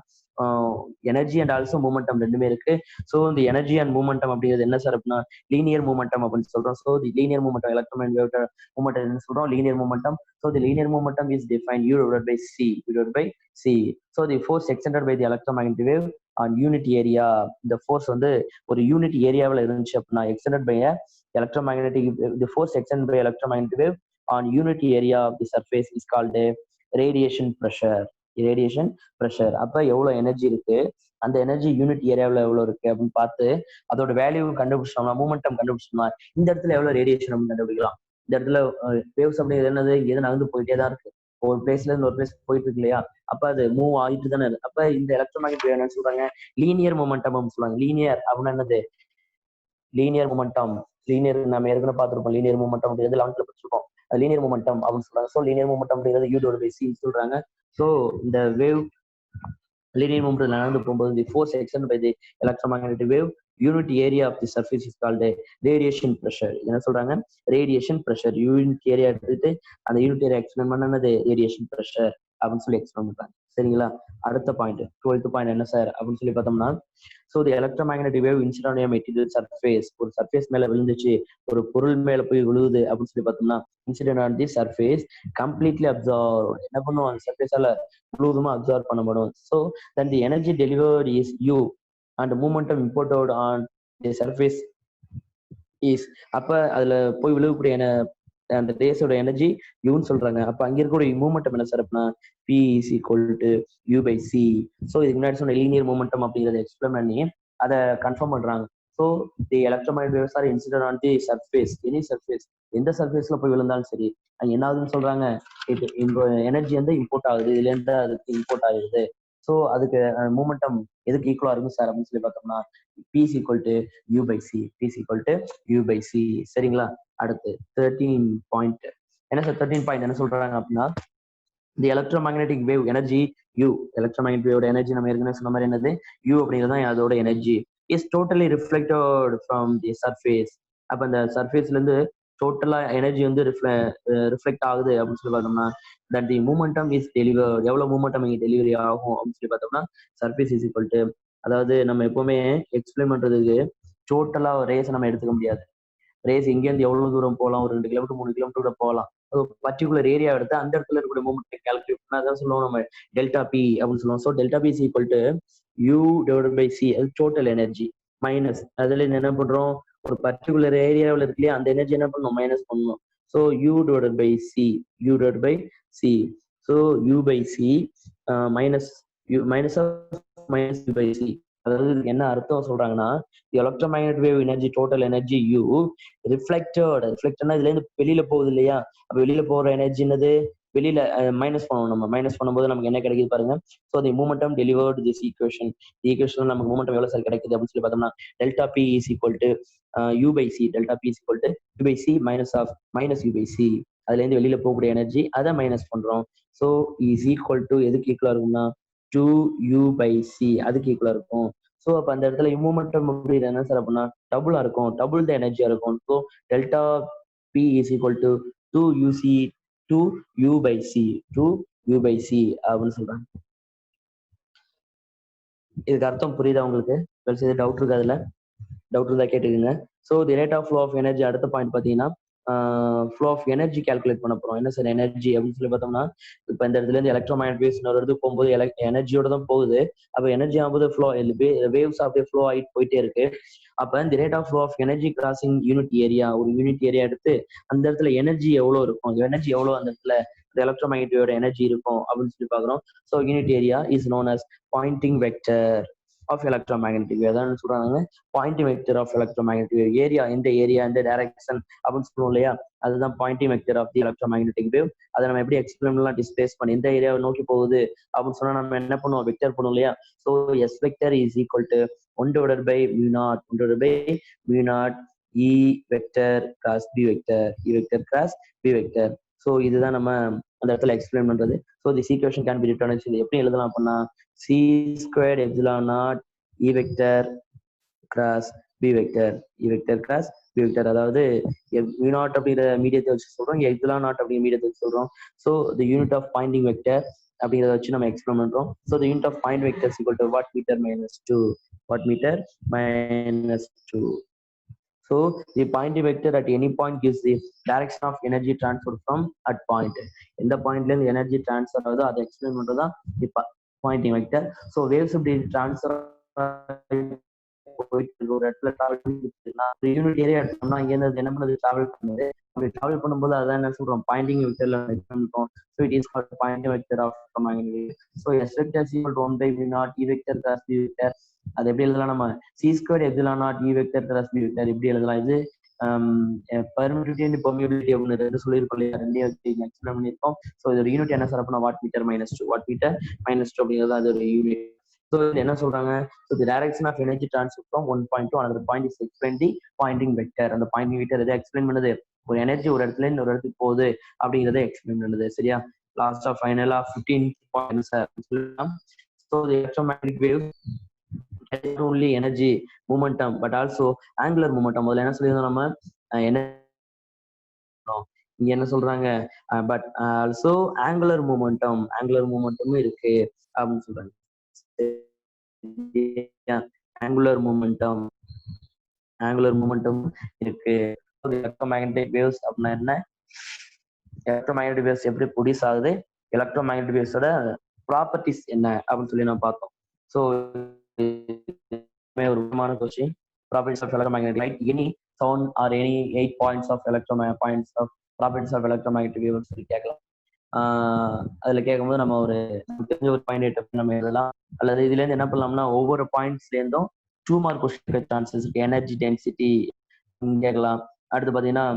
எனர்ஜி அண்ட் ஆல்சோ மூமெண்டம் ரெண்டுமே இருக்கு. ஸோ இந்த எனர்ஜி அண்ட் மூமெண்டம் அப்படிங்கிறது என்ன சார் அப்படின்னா, லீனியர் மூமெண்டம் அப்படின்னு சொல்றோம். So the linear momentum, electromagnetic wave momentum என்ன சொல்றோம், linear momentum. So the linear momentum is defined u divided by c. So the force extended by the electromagnetic wave on unit area. இந்த ஃபோர்ஸ் வந்து ஒரு யூனிட் ஏரியாவில் இருந்துச்சு அப்படின்னா, extended by electromagnetic, the force extended by electromagnetic wave on unit area of the surface is called a radiation pressure. அப்ப எவ்வளவு எனர்ஜி இருக்கு, அந்த எனர்ஜி யூனிட் ஏரியாவில் எவ்வளவு இருக்கு அப்படின்னு பார்த்து அதோட வேல்யூ கண்டுபிடிச்சோம்னா, மூமெண்டம் கண்டுபிடிச்சோம்னா, இந்த இடத்துல எவ்வளவு ரேடியேஷன் அப்படின்னு கண்டுபிடிக்கலாம். இந்த இடத்துல வேவ்ஸ் அப்படிங்கிறது என்னது, எது நகர்ந்து போயிட்டே தான் இருக்கு. ஒரு பிளேஸ்ல இருந்து ஒரு பிளேஸ் போயிட்டு இருக்கு இல்லையா. அப்ப அது மூவ் ஆகிட்டு தானே இருக்கு. அப்ப இந்த எலக்ட்ரோமேக்னெட்டிக் வேவ் என்ன சொல்றாங்க, லீனியர் மூமெண்டம் அப்படின்னு சொல்லுவாங்க. லீனியர் அப்படின்னா என்னது, லீனியர் மூமெண்டம், லீனியர் நம்ம ஏற்கனவே பார்த்திருப்போம். லீனியர் மூமெண்டம் அப்படிங்கிறது 11th படிச்சிருக்கோம். லீனியர் மூமெண்டம் அப்படின்னு சொல்றாங்க. ஸோ லீனியர் மூமெண்டம் அப்படிங்கிறது u divided by c சொல்றாங்க. ஸோ இந்த வேவ் லீனியர் மூமெண்டம் நடந்து போகும்போது the force extended by the electromagnetic wave unit area of the surface is called radiation pressure. என்ன சொல்றாங்க? Radiation pressure. யூனிட் ஏரியா எடுத்துட்டு அந்த யூனிட் ஏரியா எக்ஸ்பிளைன் பண்ணது ரேடியேஷன் ப்ரெஷர் அப்படின்னு சொல்லி எக்ஸ்பிளைன் பண்றாங்க. சரிங்களா? அடுத்த பாயிண்ட் 12th பாயிண்ட் என்ன சார் அப்படின்னு சொல்லி பார்த்தோம்னா, so the electromagnetic wave incident on a material surface. ஒரு சர்ஃபேஸ் மேல விழுந்துச்சு, ஒரு பொருள் மேல போய் விழுவுது அப்படின்னு சொல்லி பார்த்தோம்னா, incident on the surface completely absorb. என்ன பண்ணும்? அந்த சர்ஃபேஸால முழுவதுமா அப்சர்வ் பண்ணப்படும். So then the energy delivered is U and momentum imported on the surface is. அப்ப அதுல போய் விழுகக்கூடிய அந்த ரேஸோட எனர்ஜி யூன்னு சொல்றாங்க. அப்ப அங்க இருக்கக்கூடிய மூமெண்டம் என்ன சார் அப்படின்னா P is equal to U by C. So இதுக்கு முன்னாடி சொன்ன லீனியர் மூமெண்டம் அப்படிங்கிறத எக்ஸ்பிளைன் பண்ணி அதை கன்ஃபார்ம் பண்றாங்க. So the electromagnetic waves are incident on the surface, any surface, எந்த சர்ஃபேஸ்ல போய் விழுந்தாலும் சரி, அங்க என்ன ஆகுதுன்னு சொல்றாங்க? இந்த எனர்ஜி வந்து இம்போர்ட் ஆகுது, இதுல இருந்து அதுக்கு இம்போர்ட் ஆகுது. ஸோ அதுக்கு மூமெண்டம் எதுக்கு ஈக்குவலா இருக்கும் சார் அப்படின்னு சொல்லி பார்த்தோம்னா P is equal to U by C. P is equal to U by C. சரிங்களா? அடுத்து 13 பாயிண்ட் என்ன சார்? 13 பாயிண்ட் என்ன சொல்றாங்க அப்படின்னா, the electromagnetic wave energy U. Electromagnetic வேவோட எனர்ஜி நம்ம ஏற்கனவே சொன்ன மாதிரி என்னது? U அப்படிங்கிறது தான் அதோட energy. Is totally reflected from the surface. அப்ப அந்த சர்ஃபேஸ்ல இருந்து டோட்டலா எனர்ஜி வந்து ரிஃப்ளெக்ட் ஆகுது அப்படின்னு சொல்லி பார்த்தோம்னா, that the momentum is delivered. எவ்வளவு மூமெண்டம் இங்க டெலிவரி ஆகும் அப்படின்னு சொல்லி பார்த்தோம்னா, சர்ஃபேஸ் இஸ் ஈக்குவல் டு, அதாவது நம்ம எப்பவுமே எக்ஸ்பிளைன் பண்றதுக்கு டோட்டலா ரேஸ் நம்ம எடுத்துக்க முடியாது. ரேஸ் இங்கேருந்து எவ்வளவு தூரம் போகலாம்? ஒரு 2 கிலோமீட்டர் 3 கிலோமீட்டர் கூட போகலாம். ஒரு பர்டிகுலர் ஏரியா எடுத்து அந்த இடத்துல இருக்கக்கூடிய மூமெண்ட் கால்குலேட் பண்ணா அதான் சொல்லுவோம் நம்ம டெல்டா பி அப்படின்னு சொல்லுவோம். So delta p is equal to u divide by c, அது டோட்டல் எனர்ஜி மைனஸ் அதுல என்ன பண்றோம்? ஒரு பர்டிகுலர் ஏரியாவில் இருக்கு இல்லையா, அந்த எனர்ஜி என்ன பண்ணணும்? மைனஸ் பண்ணணும். So U divide by c, U divide by c. So U by c minus U minus of minus you by c. அதாவது என்ன அர்த்தம் சொல்றாங்கன்னா, electromagnetic wave energy total energy U ரிஃப்ளெக்டட்னா இதுல இருந்து வெளியில போகுது இல்லையா, அப்ப வெளியில போற எனர்ஜி என்னது? வெளியில மைனஸ் பண்ணணும். நம்ம மைனஸ் பண்ணும்போது நமக்கு என்ன கிடைக்குது பாருங்க. So the momentum delivered this equation. Equation நமக்கு மூமெண்டம் எவ்வளவு சார் கிடைக்குது அப்படின்னு சொல்லி பார்த்தோம்னா, delta p is equal to u by c. Delta p is equal to u by c minus of minus you by c. அதுல இருந்து வெளியில போகக்கூடிய எனர்ஜி அதை மைனஸ் பண்றோம். ஸோ இஸ் ஈக்குவல் டு எதுக்கு ஈக்குவலா இருக்கும்னா 2u by c. அதுக்கு ஈக்குவலா இருக்கும். ஸோ அப்ப அந்த இடத்துல மூமெண்டம் அப்படிங்கிறது என்ன சார் அப்படின்னா டபுளா இருக்கும், டபுள் த எனர்ஜியா இருக்கும். So delta p is equal to 2uc 2u by c 2u by c அப்படின்னு சொல்றாங்க. இதுக்கு அர்த்தம் புரியுதா உங்களுக்கு? டவுட் இருக்கு? அதுல டவுட் இருந்தா கேட்டுக்குங்க. So the rate of flow of energy அடுத்த பாயிண்ட் பார்த்தீங்கன்னா, ஃப்ளோ ஆஃப் எனர்ஜி கால்குலேட் பண்ண போறோம். என்ன சார் எனர்ஜி அப்படின்னு சொல்லி பார்த்தோம்னா, இப்போ இந்த இடத்துல இருந்து எலக்ட்ரோமேக்னெட்டிக் வேவ்ஸ் ஒரு இடத்துக்கு போகும்போது எனர்ஜியோட தான் போகுது. அப்போ எனர்ஜி ஆகும்போது ஃப்ளோ வேவ்ஸ் அப்படியே ஃப்ளோ ஆகிட்டு போயிட்டே இருக்கு. அப்போ இந்த rate of flow of energy crossing unit area, ஒரு யூனிட் ஏரியா எடுத்து அந்த இடத்துல எனர்ஜி எவ்வளோ இருக்கும், எனர்ஜி எவ்வளோ அந்த இடத்துல எலக்ட்ரோமேக்னெட்டிக் எனர்ஜி இருக்கும் அப்படின்னு சொல்லி பார்க்குறோம். So unit area is known as Poynting vector of electromagnetic wave. அதான் சொல்றாங்க Poynting vector of electromagnetic wave. Area இந்த ஏரியா இந்த டைரக்ஷன் அப்படின்னு சொல்லுவோம் இல்லையா, அதுதான் Poynting vector of the electromagnetic wave. அதை நம்ம எப்படி எக்ஸ்பிளைன் பண்ணலாம்? டிஸ்பிளேஸ் பண்ணி இந்த ஏரியாவை நோக்கி போகுது அப்படின்னு சொன்னா நம்ம என்ன பண்ணுவோம்? வெக்டர் பண்ணுவோம் இல்லையா. So S vector is equal to 1 divided by mu naught, 1 divided by mu naught e vector cross b vector, e vector cross b vector. So இதுதான் நம்ம அந்த இடத்துல எக்ஸ்பிளைன் பண்றது. So this equation can be return இது எப்படி எழுதலாம் அப்படின்னா c squared epsilon naught e vector cross b vector, e vector cross b vector. அதாவது mu naught அப்படிங்கிற மீடியத்தை வச்சு சொல்றோம், epsilon naught அப்படிங்கிற மீடியத்தை வச்சு சொல்றோம். So the unit of Poynting vector அப்படிங்கிறத வச்சு நம்ம எக்ஸ்பிளைன் பண்றோம். So the unit of point vector is equal to watt metre minus 2, watt meter minus 2. So the pointing vector at any point gives the direction of energy transfer from at point. இந்த பாயிண்ட்ல இருந்து எனர்ஜி டிரான்ஸ்ஃபர் ஆகுது, அதை எக்ஸ்பிளைன் பண்றதுதான் பாயிண்டிங் வெக்டர். ஸோ வேவ்ஸ் இப்படி டிரான்ஸ்ஃபர் போயிட்டு ஒரு இடத்துல டிராவல் பண்ணிட்டு யூனிட் ஏரியா எடுத்தோம்னா இங்க இருந்து என்ன பண்ணுது? டிராவல் பண்ணுது. அப்படி டிராவல் பண்ணும்போது அதான் என்ன சொல்றோம்? பாயிண்டிங் வெக்டர்ல பண்றோம். So it is called pointing vector of electromagnetic wave. So S vector is equal to 1 by v naught e vector cross b vector. அது எப்படி எழுதலாம்? நம்ம c squared epsilon naught e vector cross b vector எப்படி எழுதலாம்? இது பெர்மிட்டிவிட்டி அண்ட் பெர்மியபிலிட்டி அப்படின்னு ரெண்டு சொல்லியிருக்கோம் இல்லையா, ரெண்டையும் வச்சு எக்ஸ்பிளைன் பண்ணியிருக்கோம். ஸோ இதோட யூனிட் என்ன சார் அப்படின்னா watt metre minus 2, watt metre minus 2 அப்படிங்கிறது அதோட யூனிட். ஸோ இது என்ன சொல்றாங்க? So the direction of energy transfer from one point to another point is explained the Poynting vector. அந்த பாயிண்டிங் வெக்டர் எதை எக்ஸ்பிளைன் பண்ணுது? ஒரு எனர்ஜி ஒரு இடத்துல இருந்து ஒரு இடத்துக்கு போகுது அப்படிங்கிறத எக்ஸ்பிளைன் பண்ணுது. சரியா? லாஸ்ட் ஆஃப் ஃபைனலா 15 பாயிண்ட்ஸ் சொல்லலாம். So the electromagnetic wave only energy momentum but also angular momentum. முதல்ல என்ன சொல்லியிருந்தோம் நம்ம என்ன இங்க என்ன சொல்றாங்க பட் ஆல்சோ ஆங்குலர் மூமெண்டமும் இருக்கு அப்படின்னு சொல்றாங்க. ஆங்குலர் மூமெண்டம் இருக்கு. எலக்ட்ரோமேக்னெட்டிக் வேவ்ஸ் அப்படின்னா என்ன, எலக்ட்ரோமேக்னெட்டிக் வேவ்ஸ் எப்படி ப்ரொடியூஸ் ஆகுது, எலக்ட்ரோமேக்னெட்டிக் வேவ்ஸோட ப்ராப்பர்ட்டிஸ் என்ன அப்படின்னு சொல்லி நம்ம பார்த்தோம். ஸோ ஒரு முக்கியமான question, properties of electromagnetic light, any sound or any 8 points of properties of electromagnetic waves சொல்லி கேட்கலாம். அதுல கேட்கும்போது நம்ம ஒரு தெரிஞ்ச ஒரு பாயிண்ட் நம்ம எழுதலாம், அல்லது இதுல இருந்து என்ன பண்ணலாம்னா ஒவ்வொரு பாயிண்ட்ஸ்ல இருந்தும் 2 மார்க் கொஸ்டின் சான்சஸ் இருக்கு. எனர்ஜி டென்சிட்டி கேட்கலாம். அடுத்து பாத்தீங்கன்னா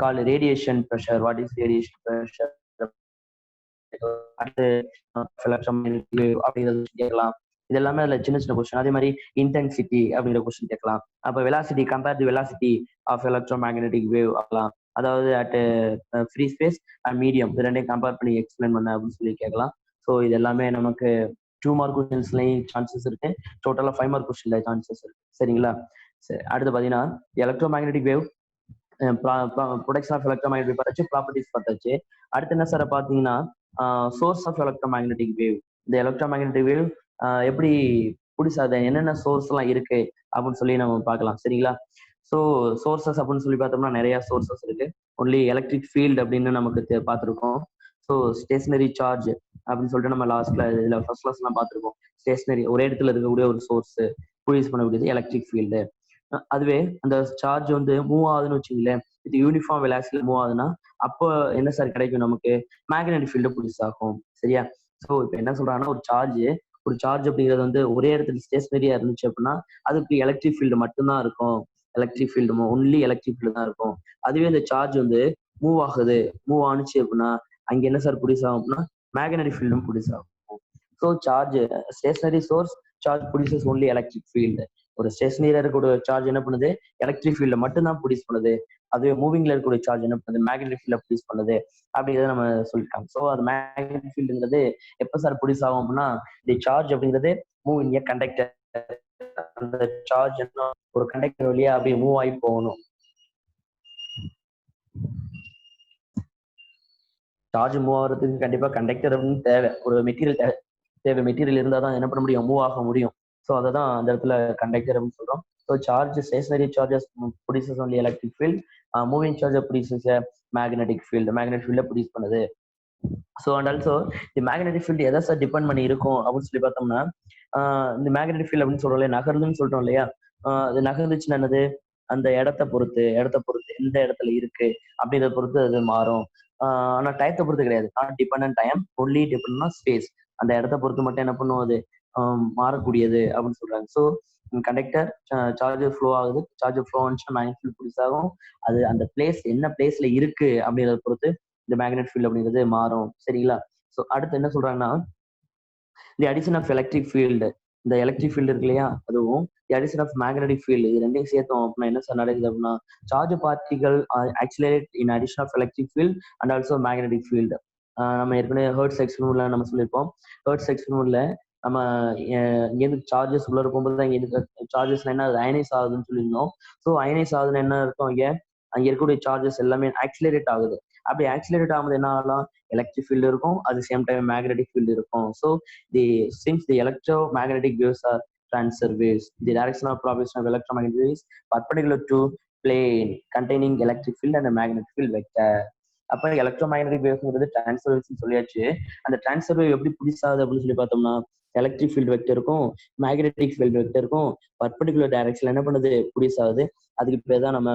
call radiation pressure, what is radiation pressure, அடுத்து அப்படிங்கிறது கேட்கலாம். இது எல்லாமே அதுல சின்ன சின்ன கொஸ்டின். அதே மாதிரி இன்டென்சிட்டி அப்படிங்கிற கொஸ்டின் கேட்கலாம். அப்ப velocity, compare the velocity of electromagnetic wave ஆகலாம். அதாவது at free space and medium இது ரெண்டையும் கம்பேர் பண்ணி எக்ஸ்பிளைன் பண்ண அப்படின்னு சொல்லி கேட்கலாம். ஸோ இது எல்லாமே நமக்கு 2 மார்க் கொஸ்டின்ஸ்லயும் சான்சஸ் இருக்கு, டோட்டலா 5 மார்க் கொஸ்டின்ல சான்சஸ் இருக்கு. சரிங்களா? சரி, அடுத்து பாத்தீங்கன்னா electromagnetic wave production of electromagnetic wave பார்த்தாச்சு, ப்ராப்பர்ட்டிஸ் பார்த்தாச்சு. அடுத்து என்ன சார் பாத்தீங்கன்னா சோர்ஸ் ஆஃப் எலக்ட்ரோமேக்னெட்டிக் வேவ். இந்த எலக்ட்ரோமேக்னெட்டிக் வேவ் எப்படி புடிசாது, என்னென்ன சோர்ஸ் எல்லாம் இருக்கு அப்படின்னு சொல்லி நம்ம பார்க்கலாம். சரிங்களா? ஸோ சோர்சஸ் அப்படின்னு சொல்லி பார்த்தோம்னா நிறைய சோர்சஸ் இருக்கு. ஒன்லி எலக்ட்ரிக் ஃபீல்டு அப்படின்னு நமக்கு பார்த்துருக்கோம். ஸோ ஸ்டேஷனரி சார்ஜ் அப்படின்னு சொல்லிட்டு நம்ம லாஸ்ட்ல இதுல ஃபர்ஸ்ட் கிளாஸ்லாம் பார்த்துருக்கோம். ஸ்டேஷனரி ஒரே இடத்துல இருக்கக்கூடிய ஒரு சோர்ஸ் ப்ரொடியூஸ் பண்ணக்கூடியது எலக்ட்ரிக் ஃபீல்டு. அதுவே அந்த சார்ஜ் வந்து மூவ் ஆகுதுன்னு வச்சுங்களேன், இது யூனிஃபார்ம் வெலாசிட்டில மூவ் ஆகுதுன்னா அப்போ என்ன சார் கிடைக்கும், நமக்கு மேக்னெட்டிக் ஃபீல்டு ப்ரொடியூஸ் ஆகும். சரியா? ஸோ இப்போ என்ன சொல்றாங்கன்னா ஒரு சார்ஜ் அப்படிங்கிறது வந்து ஒரே இடத்துல ஸ்டேஷனரியா இருந்துச்சு அப்படின்னா அதுக்கு எலக்ட்ரிக் ஃபீல்டு மட்டும்தான் இருக்கும். ஒன்லி எலக்ட்ரிக் ஃபீல்டு தான் இருக்கும். அதுவே இந்த சார்ஜ் வந்து மூவ் ஆனிச்சு அப்படின்னா அங்க என்ன சார் ப்ரொடியூஸ் ஆகும் அப்படின்னா மேக்னெட்டிக் ஃபீல்டும் ப்ரொடியூஸ் ஆகும். So charge stationary source charge produces only electric field. ஒரு ஸ்டேஷனரியா இருக்கக்கூடிய சார்ஜ் என்ன பண்ணுது, எலக்ட்ரிக் ஃபீல்ட மட்டும் தான் ப்ரொடியூஸ் பண்ணுது. அதுவே மூவிங்ல இருக்கக்கூடிய சார்ஜ் என்ன பண்ணுது, மேக்னெட்டிக் ஃபீல்ட ப்ரொடியூஸ் பண்ணுது அப்படிங்கிறத நம்ம சொல்லிட்டாங்க. ஸோ அது மேக்னெட்டிக் ஃபீல்டுங்கிறது எப்ப சார் ப்ரொடியூஸ் ஆகும் அப்படின்னா இந்த சார்ஜ் அப்படிங்கிறது மூவ் இன் ஏ கண்டக்டர். அந்த சார்ஜ் என்ன ஒரு கண்டக்டர் வழியா அப்படியே மூவ் ஆகி போகணும். சார்ஜ் மூவ் ஆகிறதுக்கு கண்டிப்பா கண்டக்டர் அப்படின்னு தேவை, ஒரு மெட்டீரியல் தேவை. மெட்டீரியல் இருந்தால் தான் என்ன பண்ண முடியும், மூவ் ஆக முடியும். ஸோ அதை தான் அந்த இடத்துல கண்டக்டர் அப்படின்னு சொல்றோம். So charge stationary charges produces only electric field, moving charge produces magnetic field produce பண்ணுது. ஸோ அண்ட் ஆல்சோ இந்த மேக்னெட்டிக் ஃபீல்டு எதை சார் டிபெண்ட் பண்ணி இருக்கும் அப்படின்னு சொல்லி பார்த்தோம்னா இந்த மேக்னெட்டிக் ஃபீல்டு அப்படின்னு சொல்றோம் இல்லையா, நகர்ந்துன்னு சொல்றோம் இல்லையா, அது நகர்ந்துச்சுன்னா என்னது, அந்த இடத்த பொறுத்து எந்த இடத்துல இருக்கு அப்படின்றத பொறுத்து அது மாறும். ஆனா டயத்தை பொறுத்து கிடையாது. Not dependent time, only depend space. அந்த இடத்த பொறுத்து மட்டும் என்ன பண்ணும், அது மாறக்கூடியது அப்படின்னு சொல்றாங்க. ஸோ கண்டக்டர் சார்ஜர் ஃப்ளோ ஆகுது, சார்ஜர் ஃப்ளோ ஆனிச்சுன்னா மேக்னெட்டிக் ஃபீல்ட் ப்ரொடியூஸ் ஆகும். அது அந்த என்ன பிளேஸ்ல இருக்கு அப்படின்றத பொறுத்து இந்த மேக்னெட் ஃபீல்டு அப்படிங்கிறது மாறும். சரிங்களா? ஸோ அடுத்து என்ன சொல்றாங்கன்னா the addition of electric field, இந்த எலக்ட்ரிக் ஃபீல்டு இருக்கு இல்லையா, அதுவும் the addition of magnetic field, இது ரெண்டையும் சேர்த்தோம் அப்படின்னா என்ன சார் நடக்குது அப்படின்னா charge particle accelerate in addition of electric field and also magnetic field. நம்ம ஏற்கனவே ஹெர்ட்ஸ் எக்ஸ்பெரிமெண்ட்ல நம்ம சொல்லியிருப்போம். ஹெர்ட்ஸ் எக்ஸ்பெரிமெண்ட்ல நம்ம இங்கேருந்து சார்ஜஸ் உள்ள இருக்கும்போது தான் இங்க சார்ஜஸ் என்ன அயனைஸ் ஆகுதுன்னு சொல்லியிருந்தோம். ஸோ அயனைஸ் ஆகுதுன்னு என்ன இருக்கும், அங்க இருக்கக்கூடிய சார்ஜஸ் எல்லாமே ஆக்சிலரேட் ஆகுது. அப்படி ஆக்சிலரேட் ஆகும்போது என்ன ஆகலாம், எலக்ட்ரிக் ஃபீல்டு இருக்கும், அது சேம் டைம் மேக்னெட்டிக் ஃபீல்டு இருக்கும். So since the electromagnetic waves are transfer waves, the direction of propagation of electromagnetic waves perpendicular to plane containing electric field and a magnetic field vector. அப்ப எலக்ட்ரோமேக்னெட்டிக் வேவ்ஸ்ங்கிறது டிரான்ஸ்ஃபர் வேவ்ஸ் சொல்லியாச்சு. அந்த டிரான்ஸ்ஃபர் வேவ் எப்படி புடிசாது அப்படின்னு சொல்லி பார்த்தோம்னா எலக்ட்ரிக் ஃபீல்டு வெக்டர் இருக்கும், மேக்னெட்டிக் ஃபீல்டு வெக்டர் இருக்கும், பர்பண்டிகுலர் டைரக்ஷன்ல என்ன பண்ணுது, ப்ரொடியூஸ் ஆகுது. அதுக்கு பேர் தான் நம்ம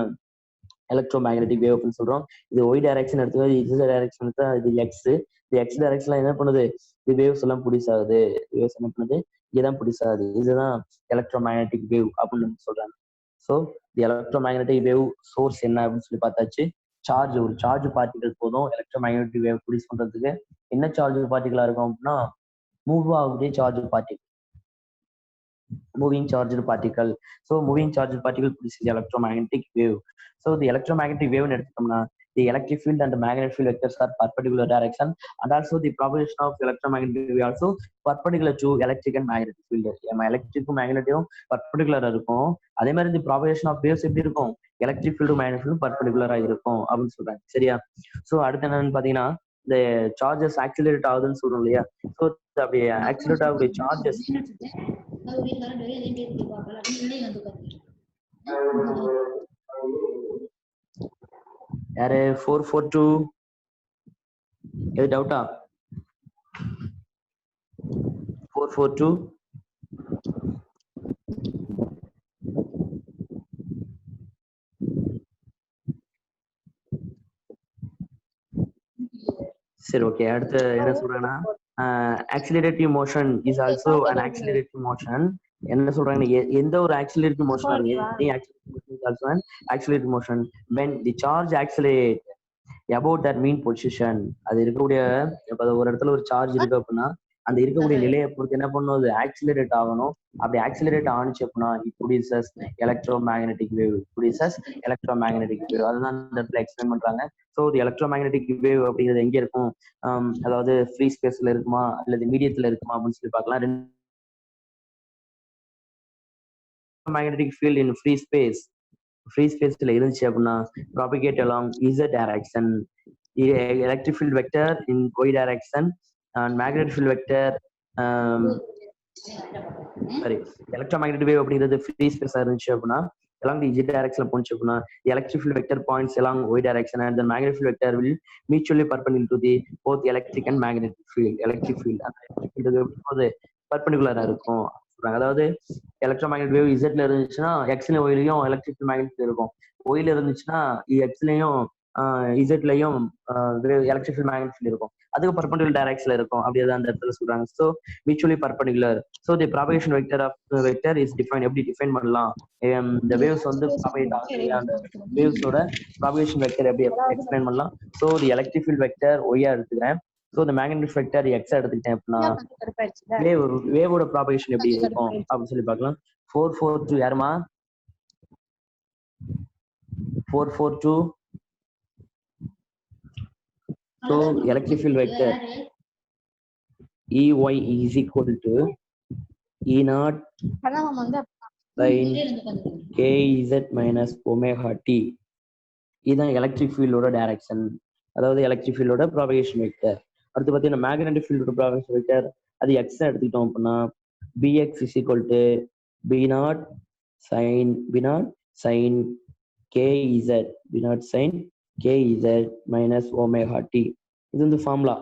எலக்ட்ரோமேக்னெட்டிக் வேவ் அப்படின்னு சொல்றோம். இது ஒய் டைரக்ஷன் எடுத்துக்கோ, இது டைரக்ஷன் எடுத்தா இது எக்ஸ். இது எக்ஸ் டைரக்ஷன்ல என்ன பண்ணுது, இது வேவ்ஸ் எல்லாம் ப்ரொடியூஸ் ஆகுது. வேவ்ஸ் என்ன பண்ணுது, இங்கதான் ப்ரொடியூஸ் ஆகுது. இதுதான் எலக்ட்ரோமேக்னெட்டிக் வேவ் அப்படின்னு சொல்றாங்க. So the electromagnetic wave source என்ன அப்படின்னு சொல்லி பார்த்தாச்சு. ஒரு சார்ஜ் பார்ட்டிகல் போதும் எலக்ட்ரோமேக்னெட்டிக் வேவ் ப்ரொடியூஸ் பண்றதுக்கு. என்ன சார்ஜ் பார்ட்டிகளா இருக்கும் அப்படின்னா மூவ் ஆகக்கூடிய charge particle, moving charged particle. So moving charged particle produces electromagnetic wave. So the electromagnetic wave எடுத்துட்டோம்னா the electric field and the magnetic field vectors are perpendicular direction, and also the propagation of electromagnetic wave also perpendicular to electric and magnetic field. நம்ம எலக்ட்ரிக்கும் மேக்னெட்டும் பர்பண்டிகுலரா இருக்கும். அதே மாதிரி இந்த ப்ராபகேஷன் ஆஃப் வேவ்ஸ் எப்படி இருக்கும், எலக்ட்ரிக் ஃபீல்டும் மேக்னெட் ஃபீல்டும் பர்பண்டிகுலரா இருக்கும் அப்படின்னு சொல்றாங்க. சரியா? ஸோ அடுத்து என்னன்னு பாத்தீங்கன்னா, இந்த சார்ஜஸ் ஆக்சிலரேட் ஆகுதுன்னு சொல்றோம் இல்லையா? ஸோ அப்படி ஆக்சிலரேட் ஆகக்கூடிய சார்ஜஸ் யாரு 442 எது டவுட்டா? 442 சரி, ஓகே. அடுத்து என்ன சொல்றேன்னா, accelerative motion is also an accelerative motion. என்ன சொல்றாங்க, எந்த ஒரு ஆக்சிலரேட்டிவ் மோஷனா இருக்கு, accelerative motion when the charge accelerate about that mean position. அது இருக்கக்கூடிய ஒரு இடத்துல ஒரு சார்ஜ் இருக்கு அப்படின்னா அந்த இருக்கக்கூடிய நிலையை பொறுத்து என்ன பண்ணும், அது ஆக்சிலரேட் ஆகணும். அப்படி ஆக்சிலரேட் ஆனிச்சு அப்படின்னா it produces electromagnetic wave. அதுதான் இந்த இடத்துல எக்ஸ்பிளைன் பண்றாங்க. ஸோ தி எலக்ட்ரோமேக்னெட்டிக் வேவ் அப்படிங்கிறது எங்க இருக்கும், அதாவது ஃப்ரீ ஸ்பேஸ்ல இருக்குமா அல்லது மீடியத்துல இருக்குமா அப்படின்னு சொல்லி பார்க்கலாம். மேக்னெட்டிக் ஃபீல்ட் இன் ஃப்ரீ ஸ்பேஸ்ல இருந்துச்சு அப்படின்னா propagate along z direction, electric field vector in y direction and magnetic field vector sorry electromagnetic wave அப்படிங்கிறது ஃப்ரீ ஸ்பேஸா இருந்துச்சு அப்படின்னா along the z direction போனுச்சு அப்படின்னா electric field vector points along y direction and the magnetic field vector will mutually perpendicular to the both electric and magnetic field. electric field பர்பண்டிகுலரா இருக்கும். அதாவது எலக்ட்ரோமேக்னெட்டிக் வேவ் இசட்ல இருந்துச்சுன்னா எக்ஸ்லயும் ஒய்லயும் எலக்ட்ரிக் மேக்னெட்டிக் இருக்கும், ஒயில இருந்துச்சுன்னா எக்ஸ்லயும் இசட்லயும் எலக்ட்ரிக் ஃபீல்ட் மேக்னெட்டிக் ஃபீல்ட் இருக்கும். அதுக்கு பர்பண்டிகுலர் டைரக்ஷன்ல இருக்கும். அப்படியே அந்த இடத்துல சொல்றாங்க. So mutually perpendicular. So the propagation vector is define. எப்படி டிஃபைன் பண்ணலாம், இந்த வேவ்ஸ் வந்து ப்ராபகேட் ஆகுது இல்லையா, அந்த வேவ்ஸோட ப்ராபகேஷன் வெக்டர் எப்படி எக்ஸ்பிளைன் பண்ணலாம். So the electric field vector ஒய்யா எடுத்துக்கிறேன். ஸோ இந்த மேக்னெட்டிக் வெக்டர் எக்ஸா எடுத்துக்கிட்டேன் அப்படின்னா வேவோட ப்ராபகேஷன் எப்படி இருக்கும் அப்படின்னு சொல்லி பார்க்கலாம். 442 யாருமா? 442. So electric field vector EY is equal to E naught sin KZ minus omega t. இதுதான் எலக்ட்ரிக் ஃபீல்டோட டைரக்ஷன், அதாவது எலக்ட்ரிக் ஃபீல்டோட ப்ராபகேஷன் வெக்டர். அடுத்து பார்த்தீங்கன்னா மேக்னெட்டிக் ஃபீல்டோட ப்ராபகேஷன் வெக்டர் அது எக்ஸ் எடுத்துக்கிட்டோம் அப்படின்னா Bx is equal to B naught sin KZ KZ minus omega t. இது வந்து ஃபார்முலா.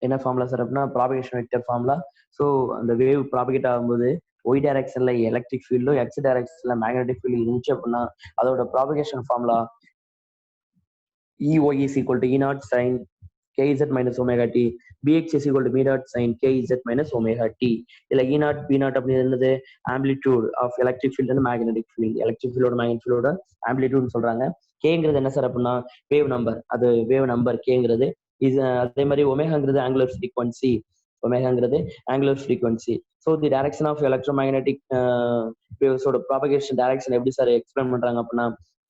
என்ன ஃபார்முலா சார் அப்படின்னா ப்ராபகேஷன் வெக்டர் ஃபார்முலா. ஸோ அந்த வேவ் ப்ராபகேட் ஆகும்போது ஒய் டைரக்ஷன்ல எலக்ட்ரிக் ஃபீல்டும் எக்ஸ் டைரக்ஷன்ல மேக்னெட்டிக் ஃபீல்டு இருந்துச்சு அப்படின்னா அதோட propagation formula EY is equal to E naught sin KZ minus omega t. Bx is equal to B naught sin KZ minus omega t. இதுல E naught B naught அப்படின்றது amplitude of electric field and magnetic field. Electric ஃபீல்டோட மேக்னெட்டிக் ஃபீல்டோட ஆம்பிளிடியூட்னு சொல்றாங்க. கேங்கிறது என்ன சார் அப்படின்னா வேவ் நம்பர். அது வேவ் நம்பர் கேங்கிறது. இது அதே மாதிரி ஒமேகாங்கிறது angular frequency. So the direction of electromagnetic வேவ்ஸோட ப்ராபகேஷன் டைரக்ஷன் எப்படி சார் எக்ஸ்பிளைன் பண்றாங்க அப்படின்னா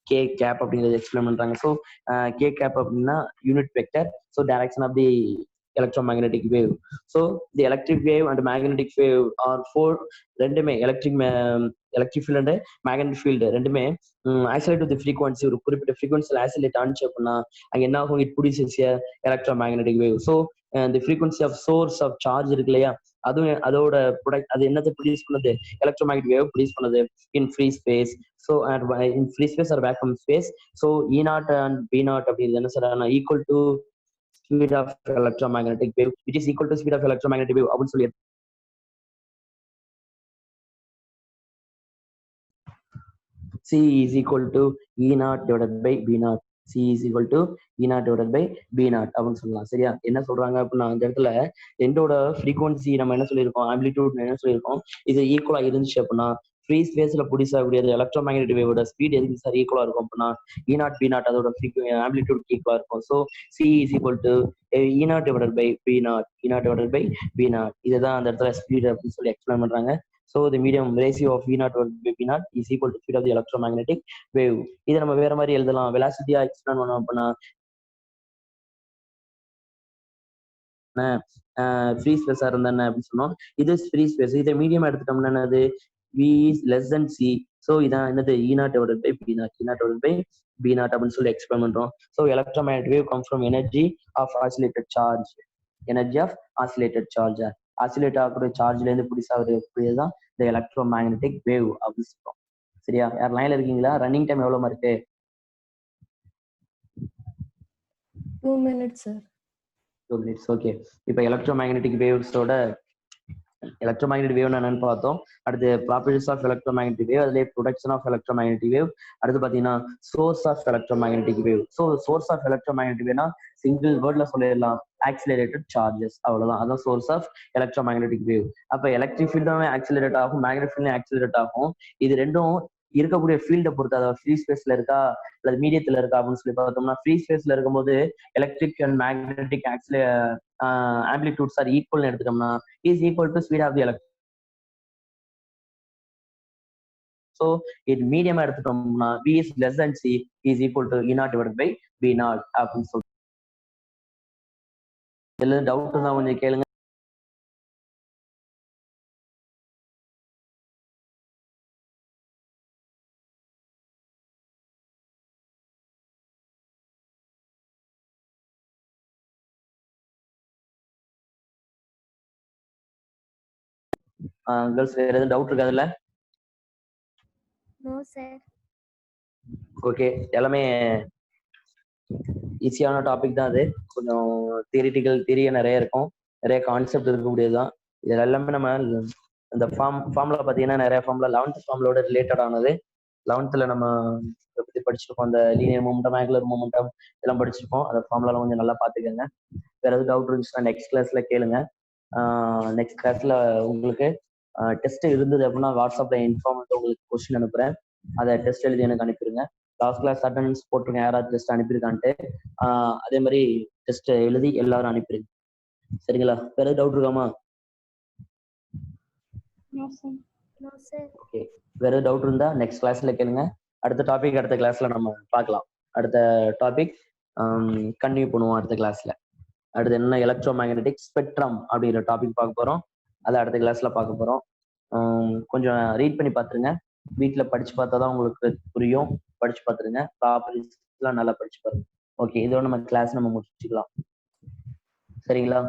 கே கேப் அப்படிங்கிறது எக்ஸ்பிளைன் பண்றாங்க. ஸோ கே கேப் அப்படின்னா unit vector. So direction of the electromagnetic wave. So the electric wave and magnetic wave are four ரெண்டுமே electric field and magnetic field ரெண்டுமே ஐசோலேட் வித் ஃப்ரீக்வன்சி. ஒரு குறிப்பிட்ட ஃப்ரீக்வன்சியில் ஐசோலேட் ஆனிச்சு அப்படின்னா அங்கே என்ன ஆகும், it produces electromagnetic wave. So the frequency of source of charge இருக்கு இல்லையா, அதுவும் அதோட ப்ரொடக்ட் அது என்னத்தை ப்ரொடியூஸ் பண்ணுது, எலக்ட்ரோமேக்னெட்டிக் வேவ் ப்ரொடியூஸ் பண்ணுது in free space. So in free space or vacuum space. So E naught and B naught அப்படிங்கிறது என்ன sir equal to speed of electromagnetic wave, which is equal to speed of electromagnetic wave அப்படின்னு சொல்லி C is equal to E naught divided by B naught. C is equal to E naught divided by B naught அப்படின்னு சொல்லலாம். சரியா? என்ன சொல்றாங்க அப்படின்னா அந்த இடத்துல ரெண்டோட ஃப்ரீக்வன்சி நம்ம என்ன சொல்லியிருக்கோம், ஆம்பிளிடியூட் என்ன சொல்லியிருக்கோம், இது ஈக்குவலா இருந்துச்சு அப்படின்னா ஃப்ரீ ஸ்பேஸ்ல ப்ரொடியூஸ் ஆகக்கூடிய எலக்ட்ரோமேக்னெட்டிக் வேவோட ஸ்பீட் எதுக்கு சார் ஈக்குவலா இருக்கும் அப்படின்னா E naught B naught அதோட ஆம்பிளிடியூட் ஈக்குவலா இருக்கும். So C is equal to E naught divided by B naught. இதுதான் அந்த இடத்துல ஸ்பீட் அப்படின்னு சொல்லி எக்ஸ்பிளைன் பண்றாங்க. So the medium ratio of V naught over V naught is equal to speed of the electromagnetic wave. இதை நம்ம வேற மாதிரி எழுதலாம். வெலாசிட்டியா எக்ஸ்பிளைன் பண்ணோம் அப்படின்னா ஃப்ரீ ஸ்பேஸா இருந்தா என்ன அப்படின்னு சொன்னோம். இது ஃப்ரீ ஸ்பேஸ். இதை மீடியம் எடுத்துட்டோம்னா என்னது, v is less than c. So இதான் என்னது E0 divided by B0, E0 divided by B0 அப்படின்னு சொல்லி எக்ஸ்பிளைன் பண்றோம். So electromagnetic wave comes from energy of oscillated charge, energy of oscillated charge. Oscillate ஆகக்கூடிய சார்ஜ்ல இருந்து புதுசா வரக்கூடியதுதான் இந்த எலக்ட்ரோ மேக்னெட்டிக் வேவ் அப்படின்னு சொல்றோம். சரியா? யார் லைன்ல இருக்கீங்களா? ரன்னிங் டைம் எவ்வளவு இருக்கு? 2 minutes sir. 2 minutes. ஓகே. இப்போ எலக்ட்ரோ மேக்னெட்டிக் வேவ்ஸோட எலக்ட்ரோமேக்னெட்டிக் வேவ் என்னன்னு பார்த்தோம். அடுத்து ப்ராப்பர்ட்டிஸ் ஆஃப் எலக்ட்ரோமேக்னெட்டிக் வேவ், அதுலேயே ப்ரொடக்ஷன் ஆஃப் எலக்ட்ரோமேக்னெட்டிக் வேவ். அடுத்து பார்த்தீங்கன்னா source of electromagnetic wave. So source of electromagnetic வேவ்னா சிங்கிள் வேர்ட்ல சொல்லிடலாம், ஆக்சிலரேட்டட் சார்ஜஸ். அவ்வளவுதான், அதான் சோர்ஸ் ஆஃப் எலக்ட்ரோமேக்னெட்டிக் வேவ். அப்போ எலக்ட்ரிக் ஃபீல்டும் ஆக்சிலரேட் ஆகும், மேக்னெட்டிக் ஃபீல்டும் ஆக்சிலரேட் ஆகும். இது ரெண்டும் இருக்கக்கூடிய ஃபீல்டை பொறுத்து, அதாவது ஃப்ரீ ஸ்பேஸ்ல இருக்கா அல்லது மீடியத்துல இருக்கா அப்படின்னு சொல்லி பார்த்தோம்னா, ஃப்ரீ ஸ்பேஸ்ல இருக்கும்போது electric and magnetic amplitudes are ஈக்குவல்னு எடுத்துட்டோம்னா is equal to speed of the electron. So இது மீடியமா எடுத்துட்டோம்னா v is less than c is equal to E0 divided by B0 அப்படின்னு சொல்றோம். இதுல டவுட் இருந்தா கொஞ்சம் கேளுங்க. கேர்ள்ஸ் வேற எதுவும் டவுட் இருக்கா அதுல? No sir. ஓகே, எல்லாமே ஈஸியான டாபிக் தான். அது கொஞ்சம் தியரிட்டிக்கல் தெரிய நிறைய இருக்கும், நிறைய கான்செப்ட் இருக்கக்கூடியதுதான். இது எல்லாமே நம்ம இந்த ஃபார்ம்ல பார்த்தீங்கன்னா நிறைய ஃபார்ம்ல 11th ஃபார்ம்லோட ரிலேட்டட் ஆனது. 11th நம்ம பத்தி படிச்சிருக்கோம், அந்த லீனியர் மொமெண்டம், ஆங்குலர் மொமெண்டம் இதெல்லாம் படிச்சிருக்கோம். அந்த ஃபார்ம்லாம் கொஞ்சம் நல்லா பார்த்துக்கோங்க. வேற எதுவும் டவுட் இருந்துச்சுன்னா நெக்ஸ்ட் கிளாஸ்ல கேளுங்க. நெக்ஸ்ட் கிளாஸ்ல உங்களுக்கு டெஸ்ட் இருந்தது அப்படின்னா வாட்ஸ்அப்ல இன்ஃபார்ம் பண்ணிட்டு உங்களுக்கு கொஸ்டின் அனுப்புறேன். அதை டெஸ்ட் எழுதி எனக்கு அனுப்பிடுங்க. லாஸ்ட் கிளாஸ் அட்டெண்டன்ஸ் போட்டிருக்கேன், யாராவது டெஸ்ட் அனுப்பியிருக்கான்ட்டு. அதே மாதிரி டெஸ்ட் எழுதி எல்லாரும் அனுப்பிடுங்க. சரிங்களா? வேற எதாவது டவுட் இருக்காமா? ஓகே, வேற எதாவது டவுட் இருந்தா நெக்ஸ்ட் கிளாஸ்ல கேளுங்க. அடுத்த டாபிக் அடுத்த கிளாஸ்ல நம்ம பார்க்கலாம். அடுத்த டாபிக் கண்டினியூ பண்ணுவோம் அடுத்த கிளாஸ்ல. அடுத்து என்ன, எலக்ட்ரோ மேக்னெட்டிக் ஸ்பெக்ட்ரம் அப்படிங்கிற டாபிக் பார்க்க போறோம். அதை அடுத்த கிளாஸ்ல பார்க்க போறோம். கொஞ்சம் ரீட் பண்ணி பார்த்துருங்க. வீட்டுல படிச்சு பார்த்தா தான் உங்களுக்கு புரியும். படிச்சு பார்த்துருங்க, ப்ராப்பர்ட்டிஸ்லாம் நல்லா படிச்சு பாருங்க. ஓகே, இதோட நம்ம கிளாஸ் நம்ம முடிச்சுக்கலாம். சரிங்களா?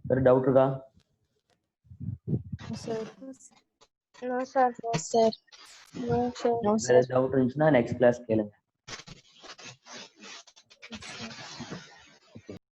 வேற டவுட் இருக்கா? No sir. வேற டவுட் இருந்துச்சுன்னா நெக்ஸ்ட் கிளாஸ் கேளுங்க.